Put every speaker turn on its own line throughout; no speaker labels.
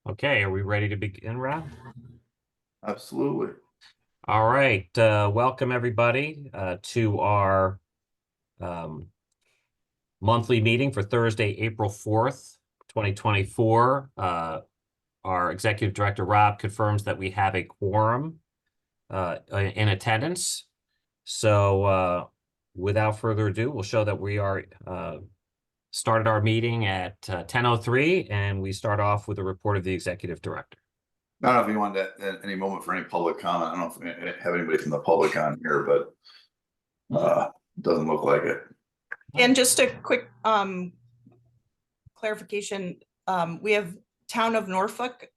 Okay, are we ready to begin, Rob?
Absolutely.
All right, welcome everybody to our monthly meeting for Thursday, April 4th, 2024. Our Executive Director, Rob, confirms that we have a quorum in attendance. So without further ado, we'll show that we are started our meeting at 10:03, and we start off with a report of the Executive Director.
I don't know if you wanted at any moment for any public comment. I don't know if we have anybody from the public on here, but doesn't look like it.
And just a quick clarification, we have Town of Norfolk,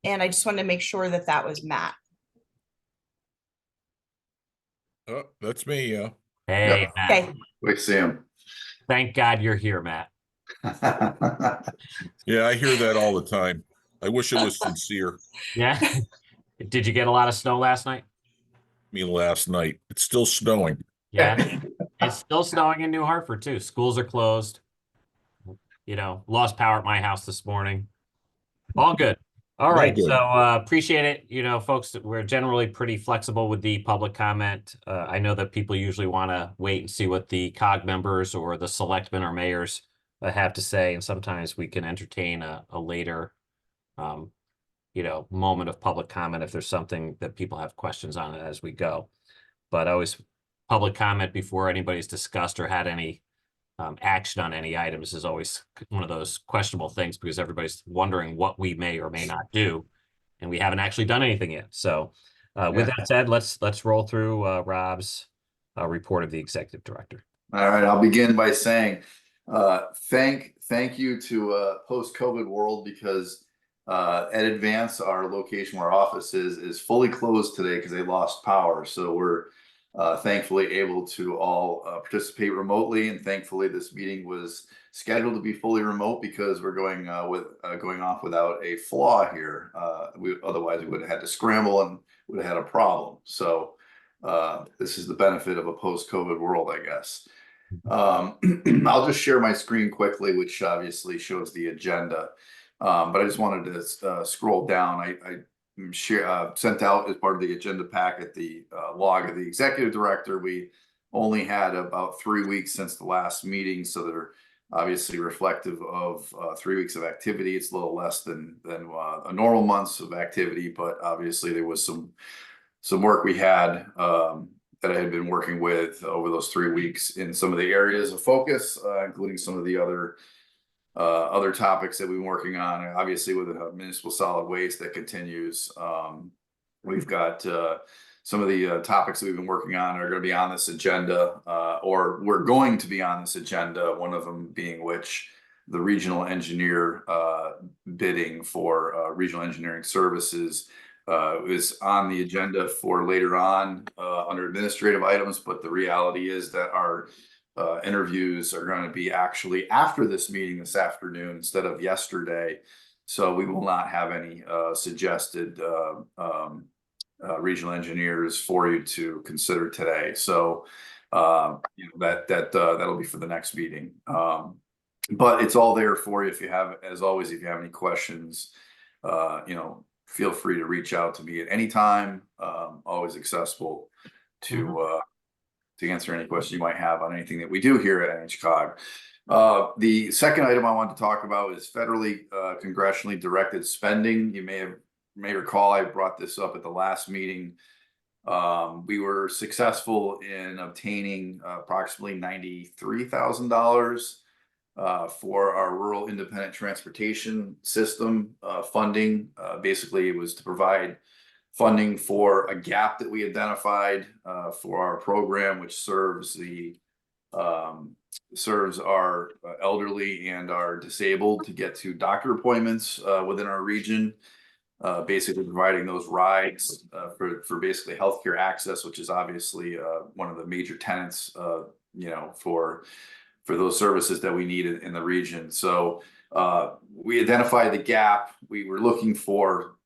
and I just wanted to make sure that that was Matt.
Oh, that's me, yeah.
Hey,
Yep.
Matt.
Okay,
We see him.
Thank God you're here, Matt.
Yeah, I hear that all the time. I wish it was sincere.
Yeah. Did you get a lot of snow last night?
Me last night. It's still snowing.
Yeah. It's still snowing in New Hartford too. Schools are closed. Lost power at my house this morning. All good. All right.
good.
So appreciate it. Folks, we're generally pretty flexible with the public comment. I know that people usually want to wait and see what the COG members or the selectmen or mayors have to say. And sometimes we can entertain a later moment of public comment if there's something that people have questions on it as we go. But always public comment before anybody's discussed or had any action on any items is always one of those questionable things because everybody's wondering what we may or may not do, and we haven't actually done anything yet. So with that said, let's roll through Rob's report of the Executive Director.
All right, I'll begin by saying thank you to post-COVID world, because at Advance, our location where our office is fully closed today because they lost power. So we're thankfully able to all participate remotely, and thankfully this meeting was scheduled to be fully remote because we're going off without a flaw here. Otherwise we would have had to scramble and would have had a problem. So this is the benefit of a post-COVID world, I guess. I'll just share my screen quickly, which obviously shows the agenda. But I just wanted to scroll down. I sent out as part of the agenda packet the log of the Executive Director. We only had about 3 weeks since the last meeting, so they're obviously reflective of 3 weeks of activity. It's a little less than a normal months of activity, but obviously there was some work we had that I had been working with over those 3 weeks in some of the areas of focus, including some of the other topics that we've been working on. Obviously with municipal solid waste that continues. We've got some of the topics that we've been working on are going to be on this agenda, or we're going to be on this agenda, one of them being which the regional engineer bidding for regional engineering services is on the agenda for later on under administrative items. But the reality is that our interviews are going to be actually after this meeting this afternoon instead of yesterday. So we will not have any suggested regional engineers for you to consider today. So that'll be for the next meeting. But it's all there for you if you have, as always, if you have any questions, feel free to reach out to me at any time. Always accessible to answer any questions you might have on anything that we do here at NHCOG. The second item I want to talk about is federally congressionally directed spending. You may recall I brought this up at the last meeting. We were successful in obtaining approximately $93,000 for our rural independent transportation system funding. Basically, it was to provide funding for a gap that we identified for our program, which serves our elderly and our disabled to get to doctor appointments within our region. Basically providing those rides for basically healthcare access, which is obviously one of the major tenets, for those services that we need in the region. So we identified the gap. We were looking for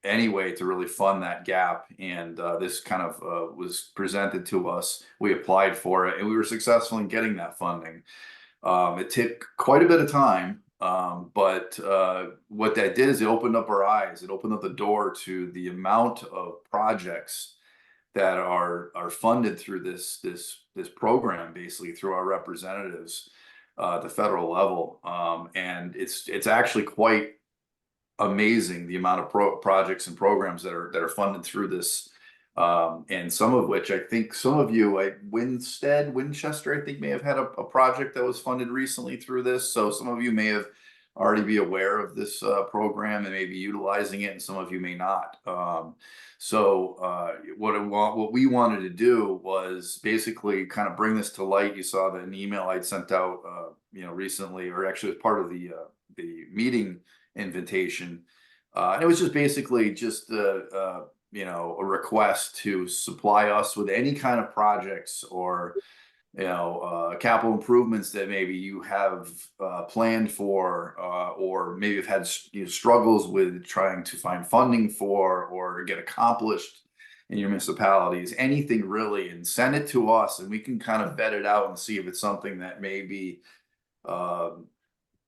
any way to really fund that gap, and this kind of was presented to us. We applied for it, and we were successful in getting that funding. It took quite a bit of time, But what that did is it opened up our eyes. It opened up the door to the amount of projects that are funded through this program, basically through our representatives at the federal level. And it's actually quite amazing the amount of projects and programs that are funded through this. And some of which I think some of you, like Winchester, I think may have had a project that was funded recently through this. So some of you may have already be aware of this program and maybe utilizing it, and some of you may not. What we wanted to do was basically kind of bring this to light. You saw that an email I'd sent out, recently, or actually as part of the meeting invitation. And it was just basically just a request to supply us with any kind of projects or capital improvements that maybe you have planned for, or maybe have had struggles with trying to find funding for or get accomplished in your municipalities, anything really, and send it to us, and we can kind of vet it out and see if it's something that may be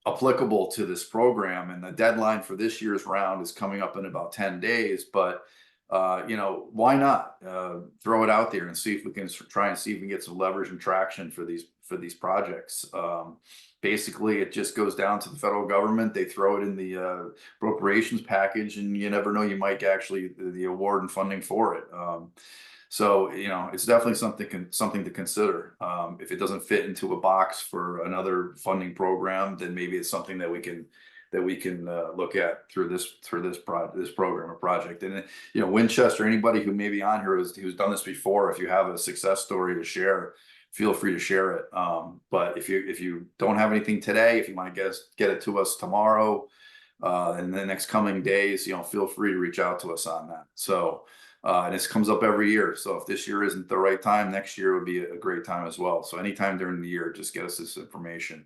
applicable to this program. And the deadline for this year's round is coming up in about 10 days, but why not throw it out there and see if we can try and see if we can get some leverage and traction for these projects. Basically, it just goes down to the federal government. They throw it in the appropriations package, and you never know, you might actually the award and funding for it. So it's definitely something to consider. If it doesn't fit into a box for another funding program, then maybe it's something that we can look at through this program or project. And Winchester, anybody who may be on here who's done this before, if you have a success story to share, feel free to share it. But if you don't have anything today, if you want to get it to us tomorrow, in the next coming days, feel free to reach out to us on that. So and this comes up every year. So if this year isn't the right time, next year would be a great time as well. So anytime during the year, just get us this information.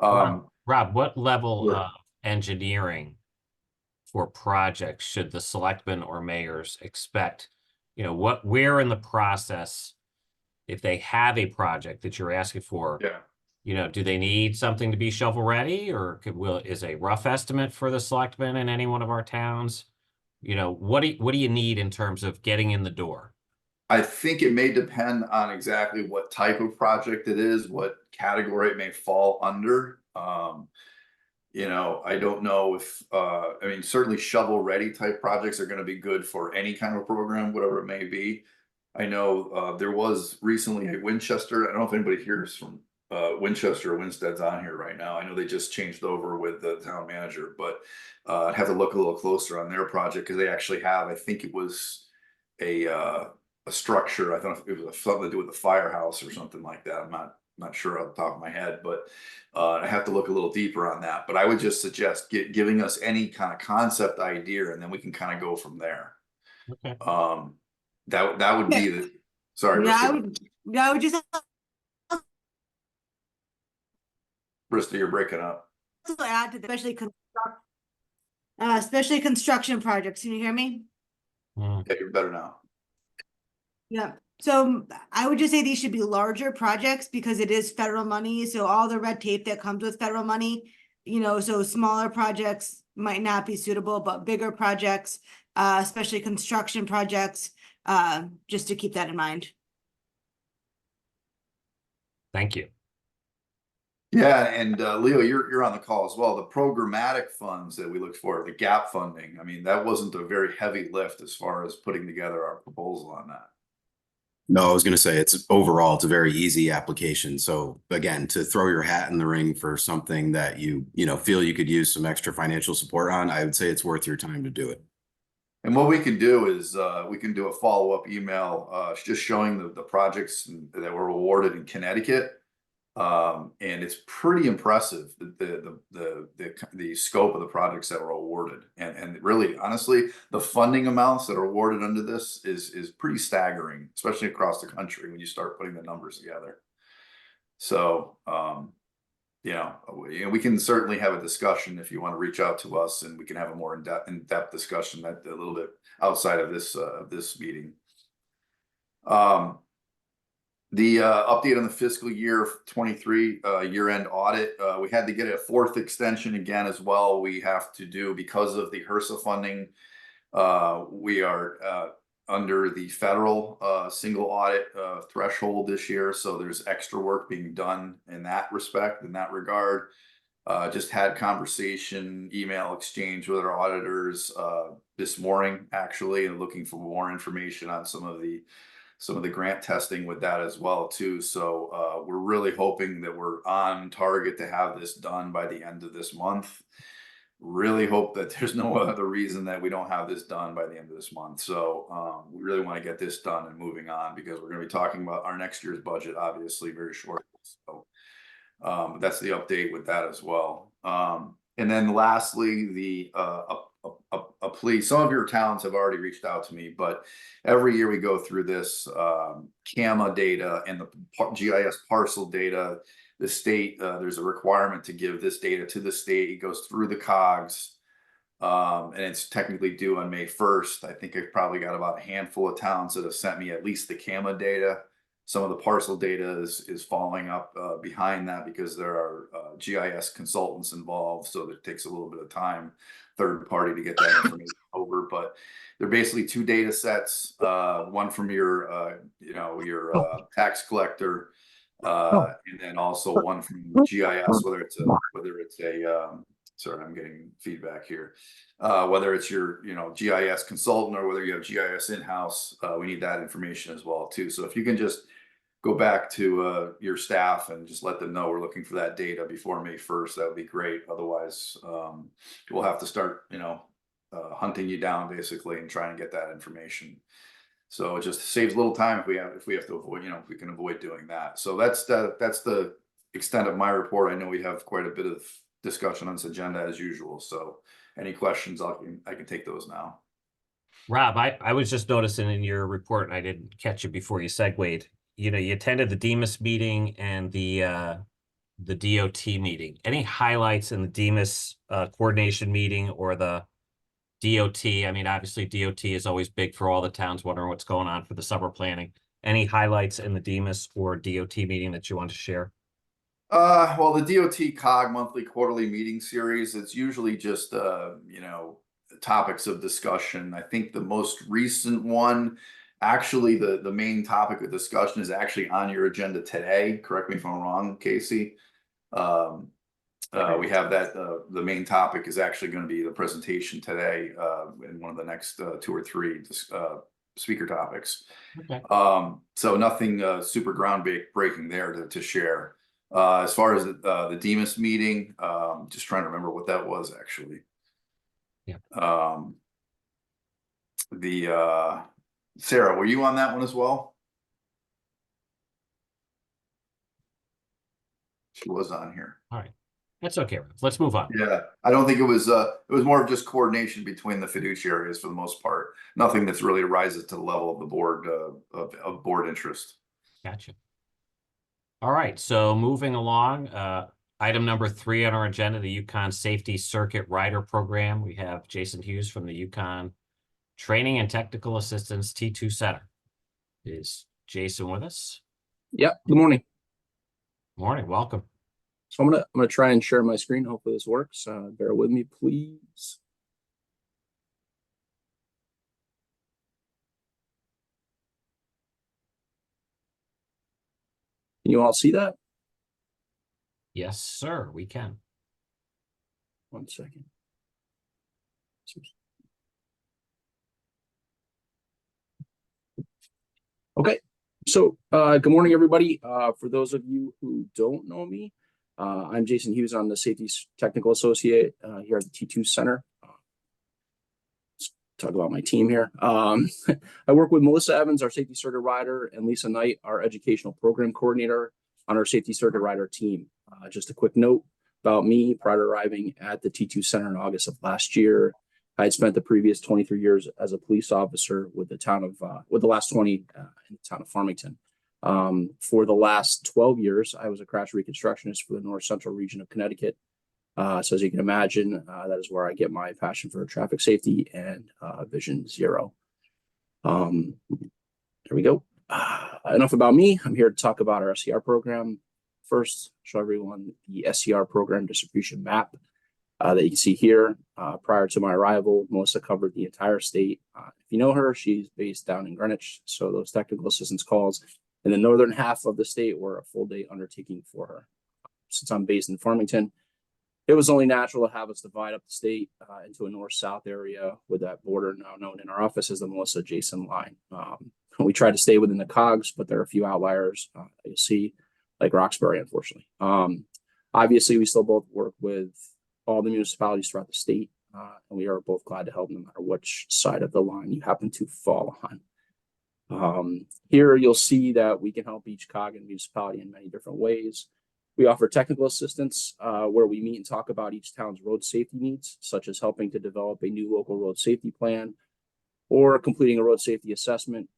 Rob, what level
Sure.
of engineering for projects should the selectmen or mayors expect? Where in the process, if they have a project that you're asking for, do they need something to be shovel ready, or is a rough estimate for the selectmen in any one of our towns? What do you need in terms of getting in the door?
I think it may depend on exactly what type of project it is, what category it may fall under. I don't know if, certainly shovel ready type projects are going to be good for any kind of program, whatever it may be. I know there was recently a Winchester. I don't know if anybody here is from Winchester or Winstead's on here right now. I know they just changed over with the town manager, but I'd have to look a little closer on their project, because they actually have, I think it was a structure. I don't know if it was something to do with the firehouse or something like that. I'm not sure off the top of my head, but I have to look a little deeper on that. But I would just suggest giving us any kind of concept idea, and then we can kind of go from there.
Okay.
That would be the. Sorry,
I would just
Brista, you're breaking up.
also add to the, especially construction projects. Can you hear me?
Yeah, you're better now.
Yeah. So I would just say these should be larger projects, because it is federal money. So all the red tape that comes with federal money, so smaller projects might not be suitable, but bigger projects, especially construction projects, just to keep that in mind.
Thank you.
Yeah, and Leo, you're on the call as well. The programmatic funds that we look for, the gap funding, that wasn't a very heavy lift as far as putting together our proposal on that.
No, I was going to say it's a very easy application. So again, to throw your hat in the ring for something that you feel you could use some extra financial support on, I would say it's worth your time to do it.
And what we can do is we can do a follow-up email just showing the projects that were awarded in Connecticut. And it's pretty impressive, the scope of the projects that were awarded, and really, honestly, the funding amounts that are awarded under this is pretty staggering, especially across the country when you start putting the numbers together. So we can certainly have a discussion if you want to reach out to us, and we can have a more in-depth discussion that a little bit outside of this meeting. The update on the fiscal year 23 year-end audit, we had to get a 4th extension again as well. We have to do, because of the HRSA funding, we are under the federal single audit threshold this year. So there's extra work being done in that respect, in that regard. Just had conversation, email exchange with our auditors this morning, actually, and looking for more information on some of the grant testing with that as well too. So we're really hoping that we're on target to have this done by the end of this month. Really hope that there's no other reason that we don't have this done by the end of this month. So we really want to get this done and moving on, because we're going to be talking about our next year's budget, obviously, very shortly. So that's the update with that as well. And then lastly, the a plea. Some of your towns have already reached out to me, but every year we go through this CAMA data and the GIS parcel data. The state, there's a requirement to give this data to the state. It goes through the COGs, and it's technically due on May 1st. I think I've probably got about a handful of towns that have sent me at least the CAMA data. Some of the parcel data is falling up behind that, because there are GIS consultants involved, so it takes a little bit of time, third party, to get that information over. But they're basically 2 data sets, one from your your tax collector, and then also one from GIS, whether it's a sorry, I'm getting feedback here. Whether it's your GIS consultant or whether you have GIS in-house, we need that information as well too. So if you can just go back to your staff and just let them know we're looking for that data before May 1st, that would be great. Otherwise, we'll have to start hunting you down basically and trying to get that information. So it just saves a little time if we have to avoid, if we can avoid doing that. So that's the extent of my report. I know we have quite a bit of discussion on this agenda as usual. So any questions, I can take those now.
Rob, I was just noticing in your report, and I didn't catch it before you segued. You attended the DEMIS meeting and the DOT meeting. Any highlights in the DEMIS coordination meeting or the DOT? I mean, obviously DOT is always big for all the towns, wondering what's going on for the summer planning. Any highlights in the DEMIS or DOT meeting that you want to share?
Well, the DOT COG monthly quarterly meeting series, it's usually just topics of discussion. I think the most recent one, actually the main topic of discussion, is actually on your agenda today. Correct me if I'm wrong, Casey. We have that the main topic is actually going to be the presentation today in one of the next 2 or 3 speaker topics.
Okay.
So nothing super groundbreaking there to share. As far as the DEMIS meeting, just trying to remember what that was actually.
Yeah.
Sarah, were you on that one as well? She was on here.
All right. That's okay, Rob. Let's move on.
Yeah, I don't think it was more of just coordination between the fiduciaries for the most part. Nothing that's really rises to the level of the board of board interest.
Gotcha. All right, so moving along, item number 3 on our agenda, the UConn Safety Circuit Rider Program. We have Jason Hughes from the UConn Training and Technical Assistance T2 Center. Is Jason with us?
Yep. Good morning.
Morning, welcome.
So I'm gonna try and share my screen. Hopefully this works. Bear with me, please. Can you all see that?
Yes, sir, we can.
1 second. Okay. So good morning, everybody. For those of you who don't know me, I'm Jason Hughes. I'm the Safety Technical Associate here at the T2 Center. Let's talk about my team here. I work with Melissa Evans, our Safety Circuit Rider, and Lisa Knight, our Educational Program Coordinator on our Safety Circuit Rider team. Just a quick note about me. Prior to arriving at the T2 Center in August of last year, I had spent the previous 23 years as a police officer with the town of, with the last 20 in the town of Farmington. For the last 12 years, I was a crash reconstructionist for the North Central region of Connecticut. So as you can imagine, that is where I get my passion for traffic safety and Vision Zero. There we go. Enough about me. I'm here to talk about our SCR program. First, show everyone the SCR program distribution map that you can see here. Prior to my arrival, Melissa covered the entire state. If you know her, she's based down in Greenwich, so those technical assistance calls in the northern half of the state were a full day undertaking for her. Since I'm based in Farmington, it was only natural to have us divide up the state into a north-south area with that border now known in our office as the Melissa Jason line. We try to stay within the COGs, but there are a few outliers you'll see, like Roxbury, unfortunately. Obviously, we still both work with all the municipalities throughout the state, and we are both glad to help no matter which side of the line you happen to fall on. Here, you'll see that we can help each COG and municipality in many different ways. We offer technical assistance where we meet and talk about each town's road safety needs, such as helping to develop a new local road safety plan or completing a road safety assessment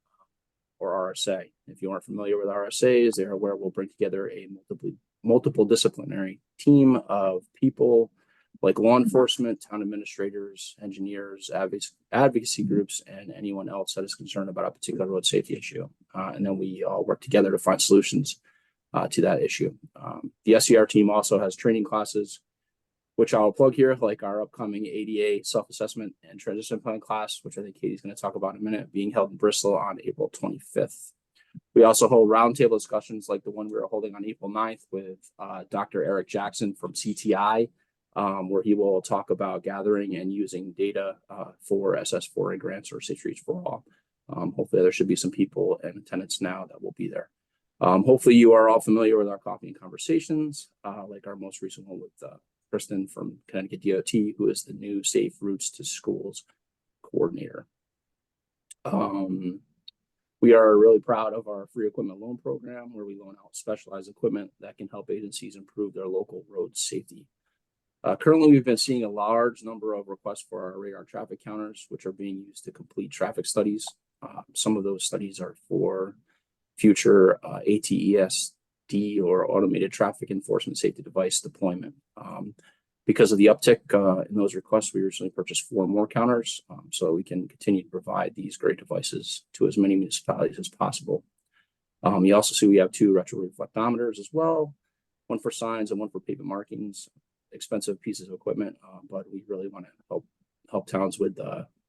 or RSA. If you aren't familiar with RSAs, they are where we'll bring together a multiple disciplinary team of people like law enforcement, town administrators, engineers, advocacy groups, and anyone else that is concerned about a particular road safety issue. And then we all work together to find solutions to that issue. The SCR team also has training classes, which I'll plug here, like our upcoming ADA self-assessment and transition plan class, which I think Katie's going to talk about in a minute, being held in Bristol on April 25th. We also hold roundtable discussions like the one we were holding on April 9th with Dr. Eric Jackson from CTI, where he will talk about gathering and using data for SS4A grants or Safe Streets for All. Hopefully there should be some people in attendance now that will be there. Hopefully you are all familiar with our coffee and conversations, like our most recent one with Kristen from Connecticut DOT, who is the new Safe Routes to Schools coordinator. We are really proud of our free equipment loan program, where we loan out specialized equipment that can help agencies improve their local road safety. Currently, we've been seeing a large number of requests for our radar traffic counters, which are being used to complete traffic studies. Some of those studies are for future ATESD or automated traffic enforcement safety device deployment. Because of the uptick in those requests, we recently purchased 4 more counters so we can continue to provide these great devices to as many municipalities as possible. You also see we have 2 retro reflectometers as well, one for signs and one for pavement markings. Expensive pieces of equipment, but we really want to help towns with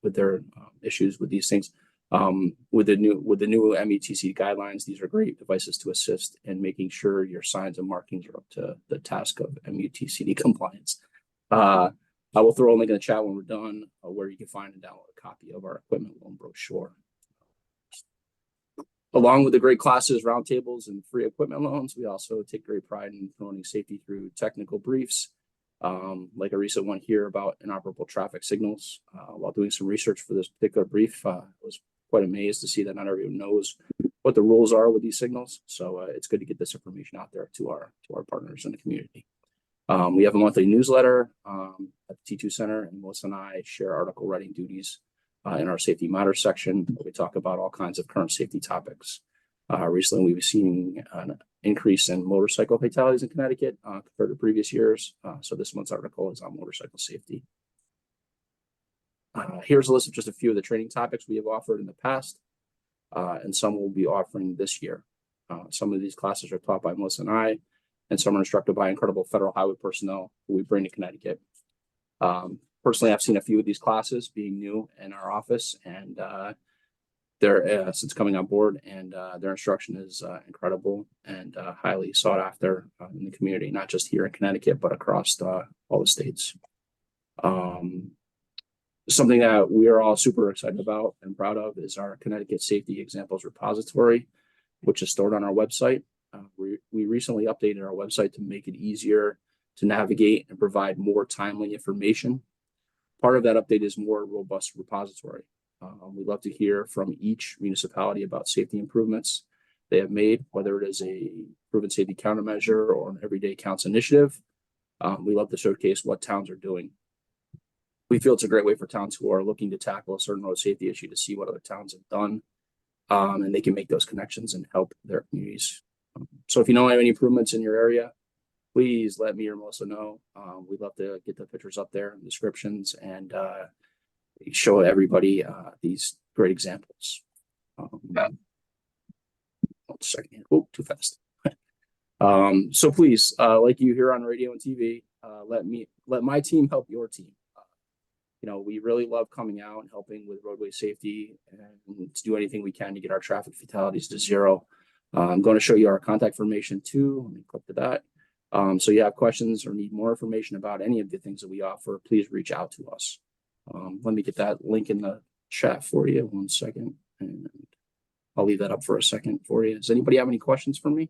their issues with these things. With the new METC guidelines, these are great devices to assist in making sure your signs and markings are up to the task of METCD compliance. I will throw a link in the chat when we're done, where you can find and download a copy of our equipment loan brochure. Along with the great classes, roundtables, and free equipment loans, we also take great pride in promoting safety through technical briefs, like a recent one here about inoperable traffic signals. While doing some research for this particular brief, I was quite amazed to see that not everyone knows what the rules are with these signals. So it's good to get this information out there to our partners in the community. We have a monthly newsletter at the T2 Center, and Melissa and I share article writing duties in our Safety Matters section. We talk about all kinds of current safety topics. Recently, we've seen an increase in motorcycle fatalities in Connecticut compared to previous years. So this month's article is on motorcycle safety. Here's a list of just a few of the training topics we have offered in the past, and some we'll be offering this year. Some of these classes are taught by Melissa and I, and some are instructed by incredible federal highway personnel who we bring to Connecticut. Personally, I've seen a few of these classes being new in our office, and they're since coming on board, and their instruction is incredible and highly sought after in the community, not just here in Connecticut, but across all the states. Something that we are all super excited about and proud of is our Connecticut Safety Examples Repository, which is stored on our website. We recently updated our website to make it easier to navigate and provide more timely information. Part of that update is more robust repository. We'd love to hear from each municipality about safety improvements they have made, whether it is a proven safety countermeasure or an everyday counts initiative. We love to showcase what towns are doing. We feel it's a great way for towns who are looking to tackle a certain road safety issue to see what other towns have done, and they can make those connections and help their communities. So if you know any improvements in your area, please let me or Melissa know. We'd love to get the pictures up there and descriptions and show everybody these great examples. 1 second. Oh, too fast. So please, like you hear on radio and TV, let my team help your team. We really love coming out and helping with roadway safety and to do anything we can to get our traffic fatalities to 0. I'm going to show you our contact information too. Let me click to that. So you have questions or need more information about any of the things that we offer, please reach out to us. Let me get that link in the chat for you. 1 second. And I'll leave that up for a second for you. Does anybody have any questions for me?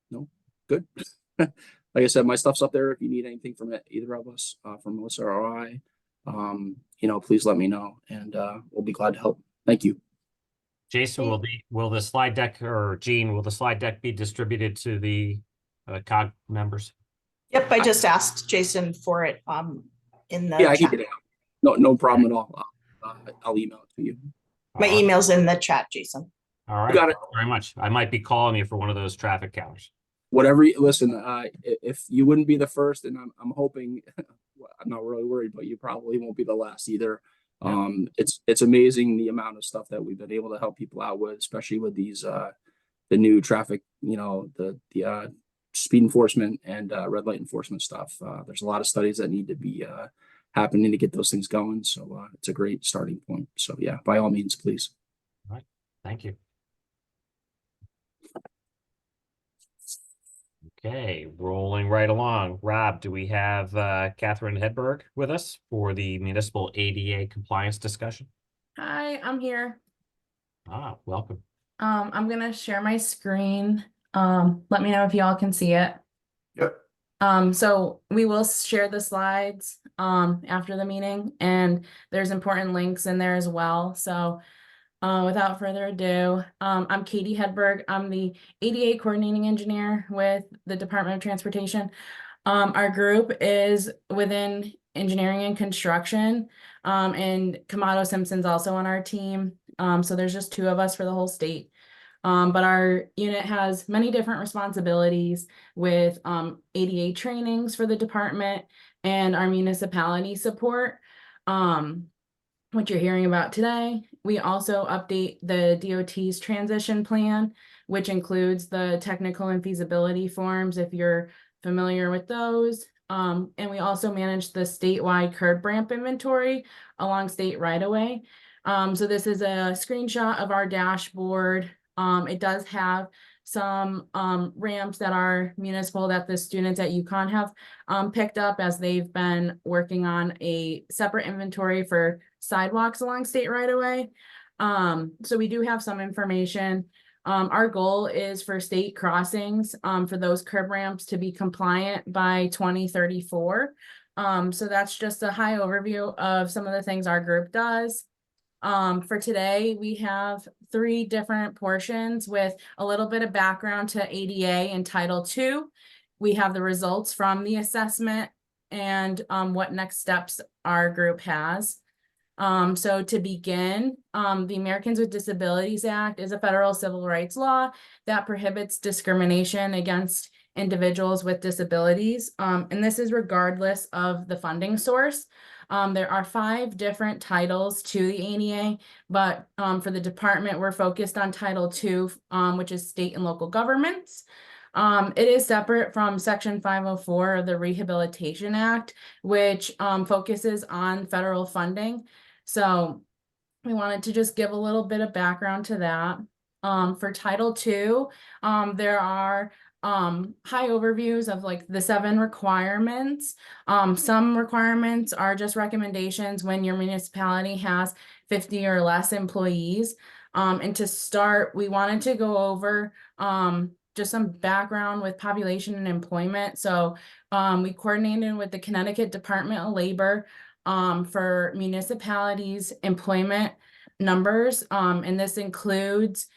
No? Good. Like I said, my stuff's up there. If you need anything from either of us, from Melissa or I, please let me know, and we'll be glad to help. Thank you.
Jason, will the slide deck, or Jean, will the slide deck be distributed to the COG members?
Yep, I just asked Jason for it in the
Yeah, I can
chat.
get it out. No problem at all. I'll email it to you.
My
All right.
email's in the chat, Jason.
All right.
Got it.
Thank you very much. I might be calling you for one of those traffic counters.
Whatever listen, if you wouldn't be the first, and I'm hoping, I'm not really worried, but you probably won't be the last either.
Yeah.
It's amazing the amount of stuff that we've been able to help people out with, especially with these the new traffic, the speed enforcement and red light enforcement stuff. There's a lot of studies that need to be happening to get those things going. So it's a great starting point. So yeah, by all means, please.
All right. Thank you. Okay, rolling right along. Rob, do we have Catherine Hedberg with us for the municipal ADA compliance discussion?
Hi, I'm here.
Ah, welcome.
I'm gonna share my screen. Let me know if y'all can see it.
Yep.
So we will share the slides after the meeting, and there's important links in there as well. So without further ado, I'm Katie Hedberg. I'm the ADA coordinating engineer with the Department of Transportation. Our group is within engineering and construction, and Kamado Simpson's also on our team. So there's just 2 of us for the whole state. But our unit has many different responsibilities with ADA trainings for the department and our municipality support, what you're hearing about today. We also update the DOT's transition plan, which includes the technical and feasibility forms, if you're familiar with those. And we also manage the statewide curb ramp inventory along state right-of-way. So this is a screenshot of our dashboard. It does have some ramps that are municipal that the students at UCONN have picked up, as they've been working on a separate inventory for sidewalks along state right-of-way. So we do have some information. Our goal is for state crossings for those curb ramps to be compliant by 2034. So that's just a high overview of some of the things our group does. For today, we have 3 different portions with a little bit of background to ADA and Title II. We have the results from the assessment and what next steps our group has. So to begin, the Americans with Disabilities Act is a federal civil rights law that prohibits discrimination against individuals with disabilities. And this is regardless of the funding source. There are 5 different titles to the ADA, but for the department, we're focused on Title II, which is state and local governments. It is separate from Section 504 of the Rehabilitation Act, which focuses on federal funding. So we wanted to just give a little bit of background to that. For Title II, there are high overviews of like the 7 requirements. Some requirements are just recommendations when your municipality has 50 or less employees. And to start, we wanted to go over just some background with population and employment. So we coordinated with the Connecticut Department of Labor for municipalities' employment numbers. And this includes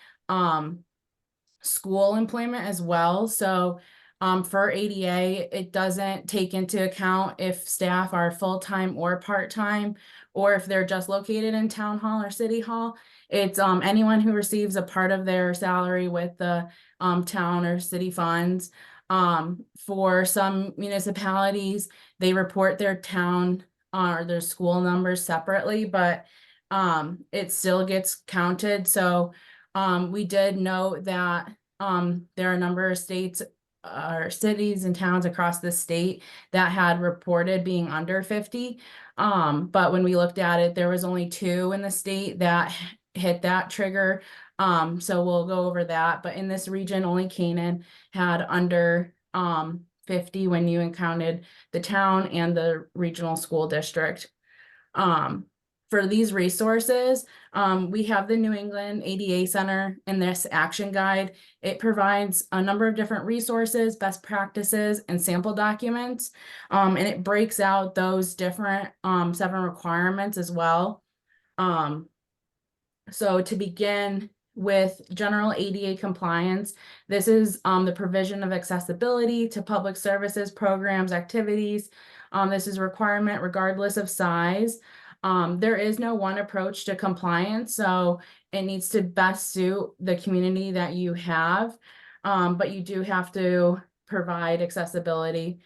school employment as well. So for ADA, it doesn't take into account if staff are full-time or part-time, or if they're just located in town hall or city hall. It's anyone who receives a part of their salary with the town or city funds. For some municipalities, they report their town or their school numbers separately, but it still gets counted. So we did note that there are a number of states or cities and towns across the state that had reported being under 50. But when we looked at it, there was only 2 in the state that hit that trigger. So we'll go over that. But in this region, only Canaan had under 50 when you counted the town and the regional school district. For these resources, we have the New England ADA Center in this action guide. It provides a number of different resources, best practices, and sample documents. And it breaks out those different 7 requirements as well. So to begin with general ADA compliance, this is the provision of accessibility to public services, programs, activities. This is a requirement regardless of size. There is no one approach to compliance, so it needs to best suit the community that you have, but you do have to provide accessibility.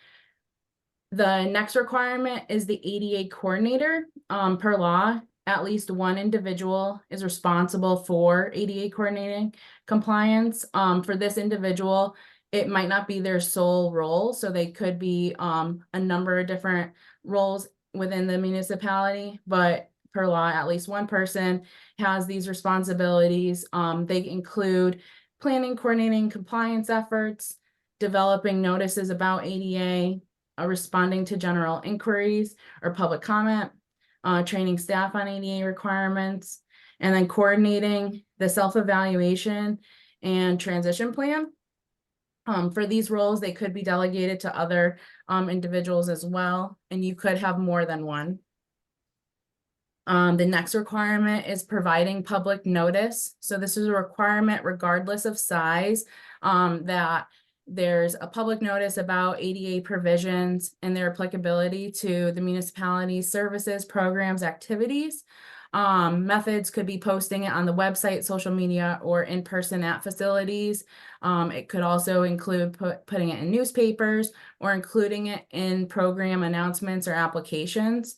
The next requirement is the ADA coordinator. Per law, at least one individual is responsible for ADA coordinating compliance. For this individual, it might not be their sole role, so they could be a number of different roles within the municipality, but per law, at least one person has these responsibilities. They include planning, coordinating compliance efforts, developing notices about ADA, responding to general inquiries or public comment, training staff on ADA requirements, and then coordinating the self-evaluation and transition plan. For these roles, they could be delegated to other individuals as well, and you could have more than one. The next requirement is providing public notice. So this is a requirement regardless of size, that there's a public notice about ADA provisions and their applicability to the municipality's services, programs, activities. Methods could be posting it on the website, social media, or in person at facilities. It could also include putting it in newspapers or including it in program announcements or applications.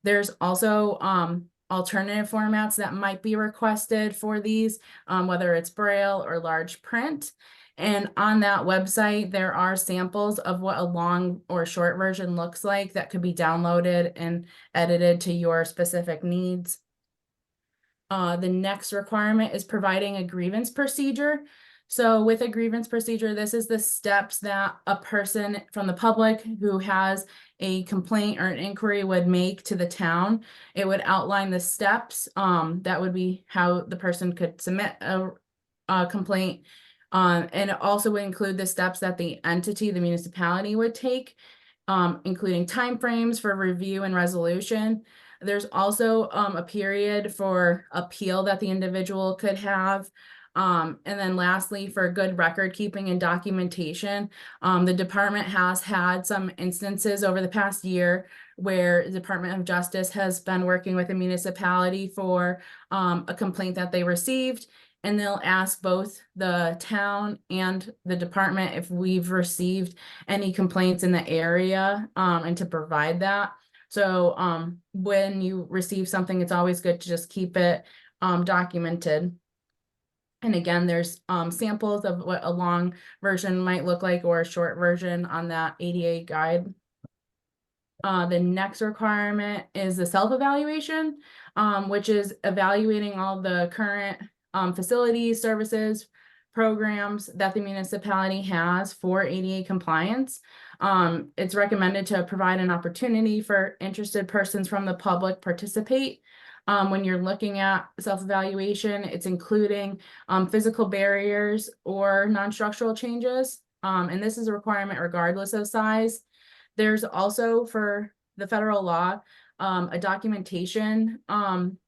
There's also alternative formats that might be requested for these, whether it's Braille or large print. And on that website, there are samples of what a long or short version looks like that could be downloaded and edited to your specific needs. The next requirement is providing a grievance procedure. So with a grievance procedure, this is the steps that a person from the public who has a complaint or an inquiry would make to the town. It would outline the steps. That would be how the person could submit a complaint. And it also would include the steps that the entity, the municipality, would take, including timeframes for review and resolution. There's also a period for appeal that the individual could have. And then lastly, for good record keeping and documentation, the department has had some instances over the past year where the Department of Justice has been working with a municipality for a complaint that they received. And they'll ask both the town and the department if we've received any complaints in the area, and to provide that. So when you receive something, it's always good to just keep it documented. And again, there's samples of what a long version might look like or a short version on that ADA guide. The next requirement is the self-evaluation, which is evaluating all the current facilities, services, programs that the municipality has for ADA compliance. It's recommended to provide an opportunity for interested persons from the public participate. When you're looking at self-evaluation, it's including physical barriers or non-structural changes. And this is a requirement regardless of size. There's also, for the federal law, a documentation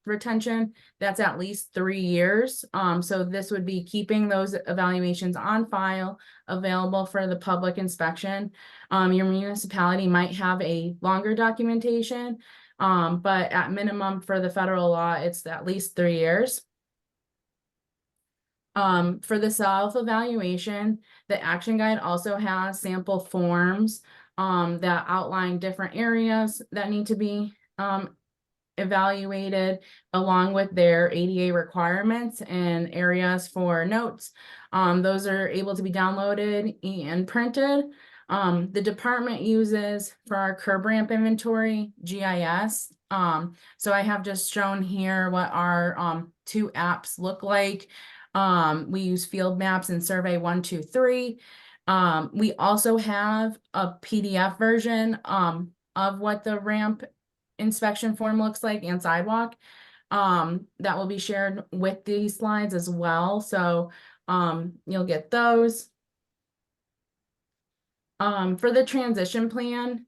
retention that's at least 3 years. So this would be keeping those evaluations on file, available for the public inspection. Your municipality might have a longer documentation, but at minimum for the federal law, it's at least 3 years. For the self-evaluation, the action guide also has sample forms that outline different areas that need to be evaluated along with their ADA requirements and areas for notes. Those are able to be downloaded and printed. The department uses for our curb ramp inventory, GIS. So I have just shown here what our 2 apps look like. We use Field Maps and Survey 123. We also have a PDF version of what the ramp inspection form looks like and sidewalk. That will be shared with these slides as well. So you'll get those. For the transition plan,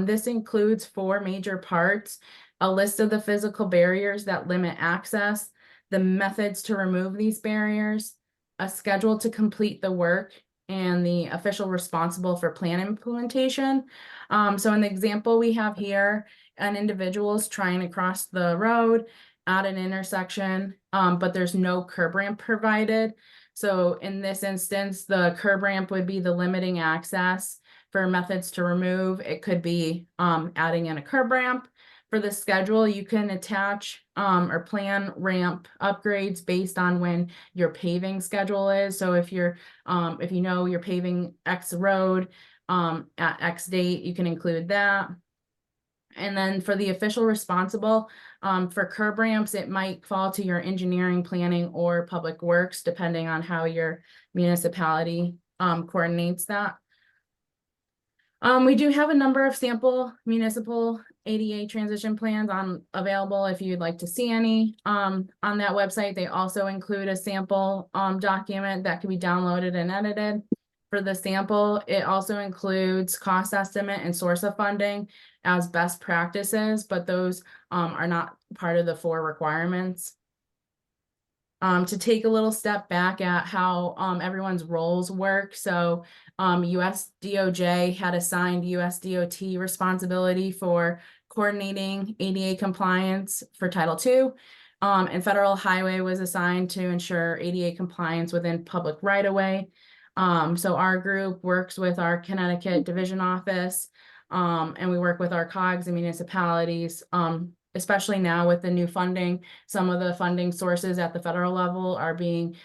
this includes 4 major parts: a list of the physical barriers that limit access, the methods to remove these barriers, a schedule to complete the work, and the official responsible for plan implementation. So in the example we have here, an individual is trying to cross the road at an intersection, but there's no curb ramp provided. So in this instance, the curb ramp would be the limiting access. For methods to remove, it could be adding in a curb ramp. For the schedule, you can attach or plan ramp upgrades based on when your paving schedule is. So if you're if you know you're paving X road at X date, you can include that. And then for the official responsible, for curb ramps, it might fall to your engineering, planning, or public works, depending on how your municipality coordinates that. We do have a number of sample municipal ADA transition plans available if you'd like to see any. On that website, they also include a sample document that can be downloaded and edited. For the sample, it also includes cost estimate and source of funding as best practices, but those are not part of the 4 requirements. To take a little step back at how everyone's roles work. So US DOJ had assigned US DOT responsibility for coordinating ADA compliance for Title II. And Federal Highway was assigned to ensure ADA compliance within public right-of-way. So our group works with our Connecticut Division Office, and we work with our COGs and municipalities, especially now with the new funding. Some of the funding sources at the federal level are being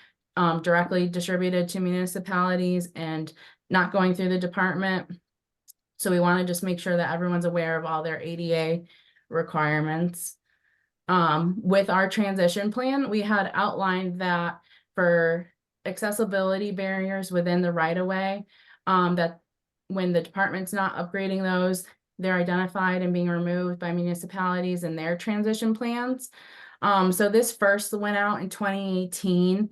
directly distributed to municipalities and not going through the department. So we want to just make sure that everyone's aware of all their ADA requirements. With our transition plan, we had outlined that for accessibility barriers within the right-of-way, that when the department's not upgrading those, they're identified and being removed by municipalities in their transition plans. So this first went out in 2018,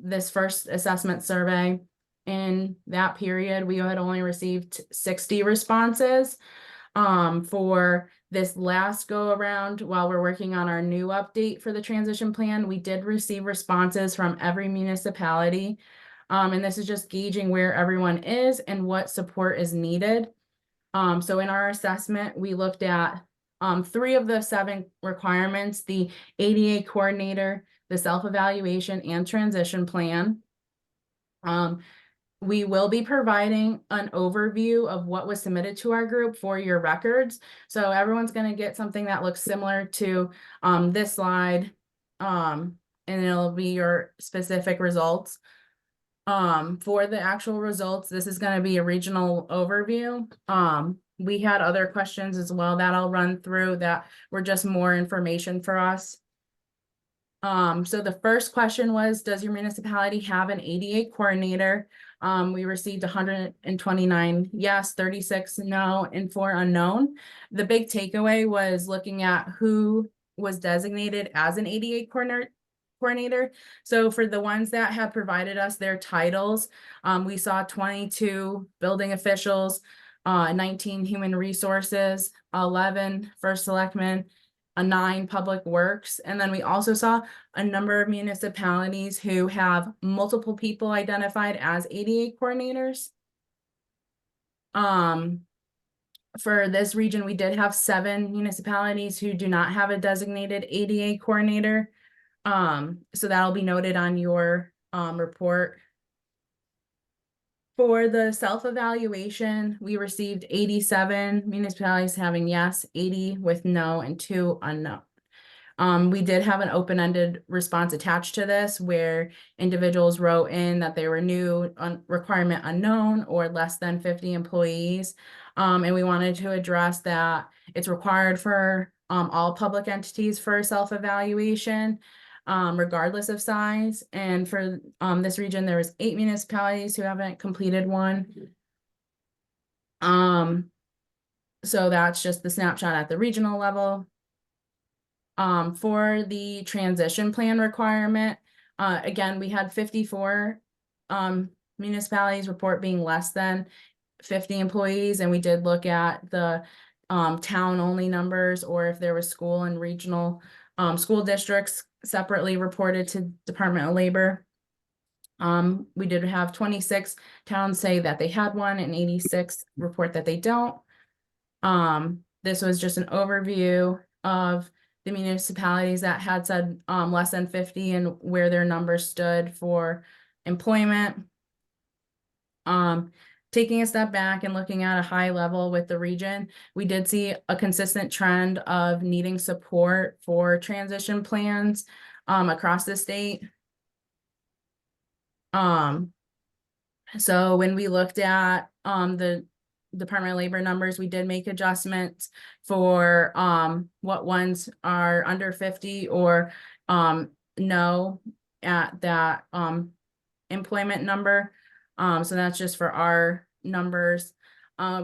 this first assessment survey. In that period, we had only received 60 responses. For this last go around, while we're working on our new update for the transition plan, we did receive responses from every municipality. And this is just gauging where everyone is and what support is needed. So in our assessment, we looked at 3 of the 7 requirements: the ADA coordinator, the self-evaluation, and transition plan. We will be providing an overview of what was submitted to our group for your records. So everyone's going to get something that looks similar to this slide, and it'll be your specific results. For the actual results, this is going to be a regional overview. We had other questions as well that I'll run through that were just more information for us. So the first question was, does your municipality have an ADA coordinator? We received 129 yes, 36 no, and 4 unknown. The big takeaway was looking at who was designated as an ADA coordinator. So for the ones that have provided us their titles, we saw 22 building officials, 19 human resources, 11 first selectmen, 9 public works. And then we also saw a number of municipalities who have multiple people identified as ADA coordinators. For this region, we did have 7 municipalities who do not have a designated ADA coordinator. So that'll be noted on your report. For the self-evaluation, we received 87 municipalities having yes, 80 with no, and 2 unknown. We did have an open-ended response attached to this where individuals wrote in that they were new, requirement unknown, or less than 50 employees. And we wanted to address that it's required for all public entities for self-evaluation, regardless of size. And for this region, there was 8 municipalities who haven't completed one. So that's just the snapshot at the regional level. For the transition plan requirement, again, we had 54 municipalities report being less than 50 employees, and we did look at the town only numbers, or if there was school and regional school districts separately reported to Department of Labor. We did have 26 towns say that they had one and 86 report that they don't. This was just an overview of the municipalities that had said less than 50 and where their numbers stood for employment. Taking a step back and looking at a high level with the region, we did see a consistent trend of needing support for transition plans across the state. So when we looked at the Department of Labor numbers, we did make adjustments for what ones are under 50 or no at that employment number. So that's just for our numbers.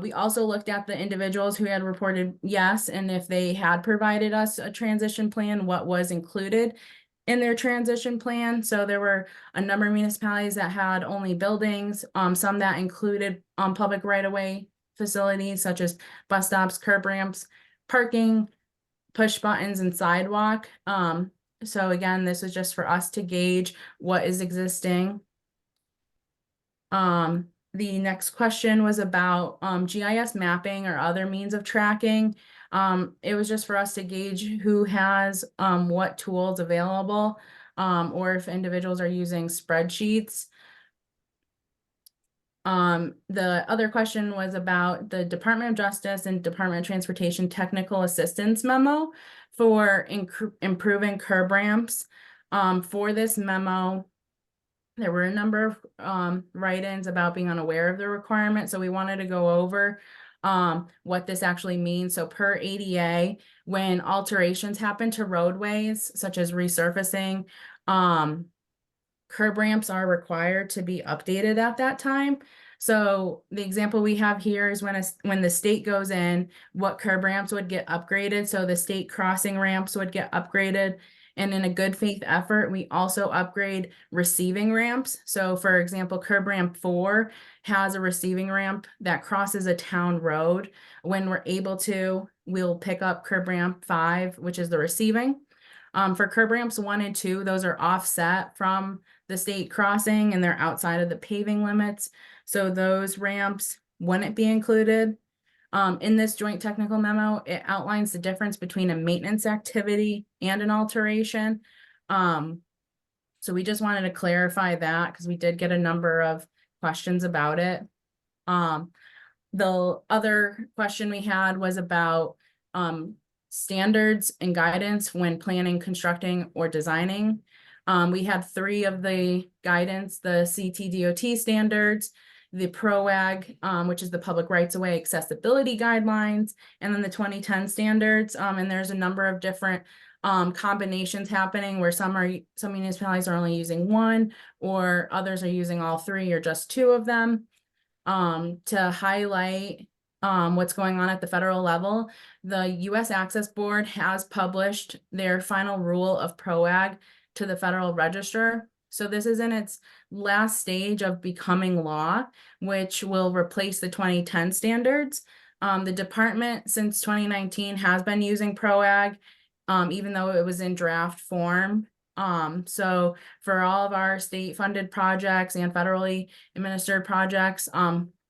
We also looked at the individuals who had reported yes, and if they had provided us a transition plan, what was included in their transition plan. So there were a number of municipalities that had only buildings, some that included public right-of-way facilities such as bus stops, curb ramps, parking, push buttons, and sidewalk. So again, this is just for us to gauge what is existing. The next question was about GIS mapping or other means of tracking. It was just for us to gauge who has what tools available, or if individuals are using spreadsheets. The other question was about the Department of Justice and Department of Transportation technical assistance memo for improving curb ramps. For this memo, there were a number of write-ins about being unaware of the requirement, so we wanted to go over what this actually means. So per ADA, when alterations happen to roadways, such as resurfacing, curb ramps are required to be updated at that time. So the example we have here is when the state goes in, what curb ramps would get upgraded. So the state crossing ramps would get upgraded. And in a good faith effort, we also upgrade receiving ramps. So for example, curb ramp 4 has a receiving ramp that crosses a town road. When we're able to, we'll pick up curb ramp 5, which is the receiving. For curb ramps 1 and 2, those are offset from the state crossing and they're outside of the paving limits. So those ramps wouldn't be included. In this joint technical memo, it outlines the difference between a maintenance activity and an alteration. So we just wanted to clarify that because we did get a number of questions about it. The other question we had was about standards and guidance when planning, constructing, or designing. We had 3 of the guidance: the CTDOT standards, the PROAG, which is the Public Rights of Way Accessibility Guidelines, and then the 2010 standards. And there's a number of different combinations happening where some municipalities are only using 1, or others are using all 3 or just 2 of them. To highlight what's going on at the federal level, the U.S. Access Board has published their final rule of PROAG to the Federal Register. So this is in its last stage of becoming law, which will replace the 2010 standards. The department since 2019 has been using PROAG, even though it was in draft form. So for all of our state funded projects and federally administered projects,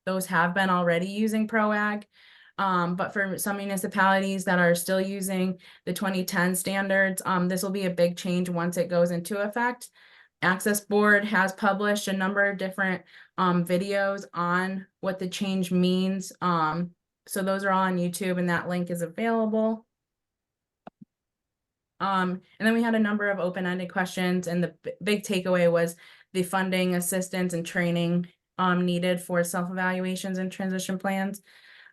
those have been already using PROAG. But for some municipalities that are still using the 2010 standards, this will be a big change once it goes into effect. Access Board has published a number of different videos on what the change means. So those are all on YouTube, and that link is available. And then we had a number of open-ended questions, and the big takeaway was the funding, assistance, and training needed for self-evaluations and transition plans.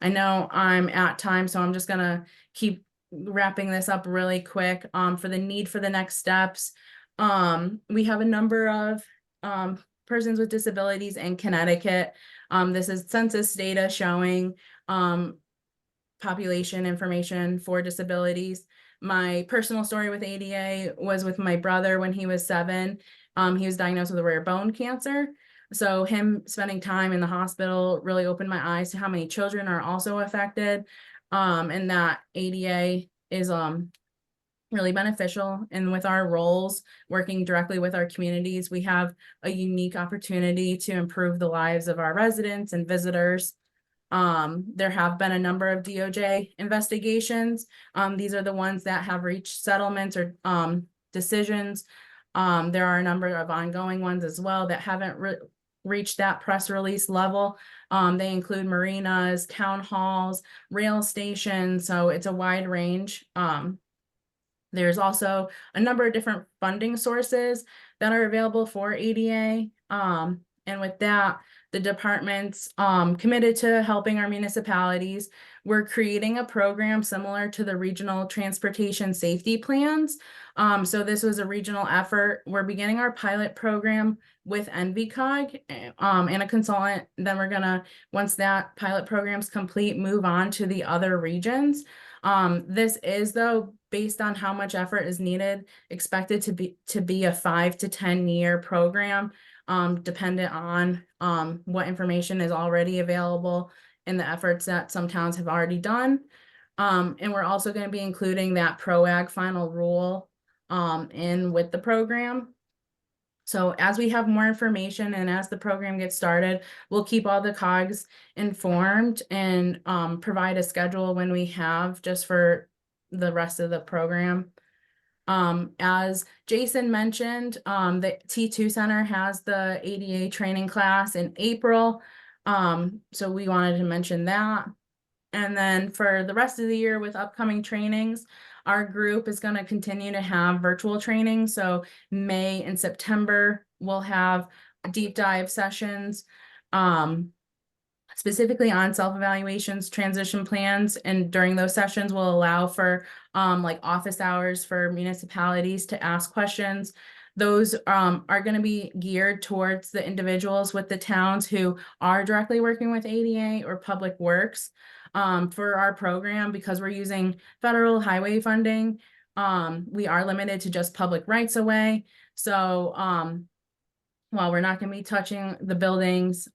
I know I'm at time, so I'm just gonna keep wrapping this up really quick. For the need for the next steps, we have a number of persons with disabilities in Connecticut. This is census data showing population information for disabilities. My personal story with ADA was with my brother when he was 7. He was diagnosed with a rare bone cancer. So him spending time in the hospital really opened my eyes to how many children are also affected, and that ADA is really beneficial. And with our roles, working directly with our communities, we have a unique opportunity to improve the lives of our residents and visitors. There have been a number of DOJ investigations. These are the ones that have reached settlements or decisions. There are a number of ongoing ones as well that haven't reached that press release level. They include marinas, town halls, rail stations, so it's a wide range. There's also a number of different funding sources that are available for ADA. And with that, the department's committed to helping our municipalities. We're creating a program similar to the regional transportation safety plans. So this was a regional effort. We're beginning our pilot program with NHCOG and a consultant. Then we're gonna, once that pilot program's complete, move on to the other regions. This is, though, based on how much effort is needed, expected to be a 5 to 10 year program, dependent on what information is already available and the efforts that some towns have already done. And we're also going to be including that PROAG final rule in with the program. So as we have more information and as the program gets started, we'll keep all the COGs informed and provide a schedule when we have, just for the rest of the program. As Jason mentioned, the T2 Center has the ADA training class in April. So we wanted to mention that. And then for the rest of the year with upcoming trainings, our group is going to continue to have virtual training. So May and September, we'll have deep dive sessions, specifically on self-evaluations, transition plans. And during those sessions, we'll allow for like office hours for municipalities to ask questions. Those are going to be geared towards the individuals with the towns who are directly working with ADA or Public Works. For our program, because we're using federal highway funding, we are limited to just public rights of way. So while we're not going to be touching the buildings,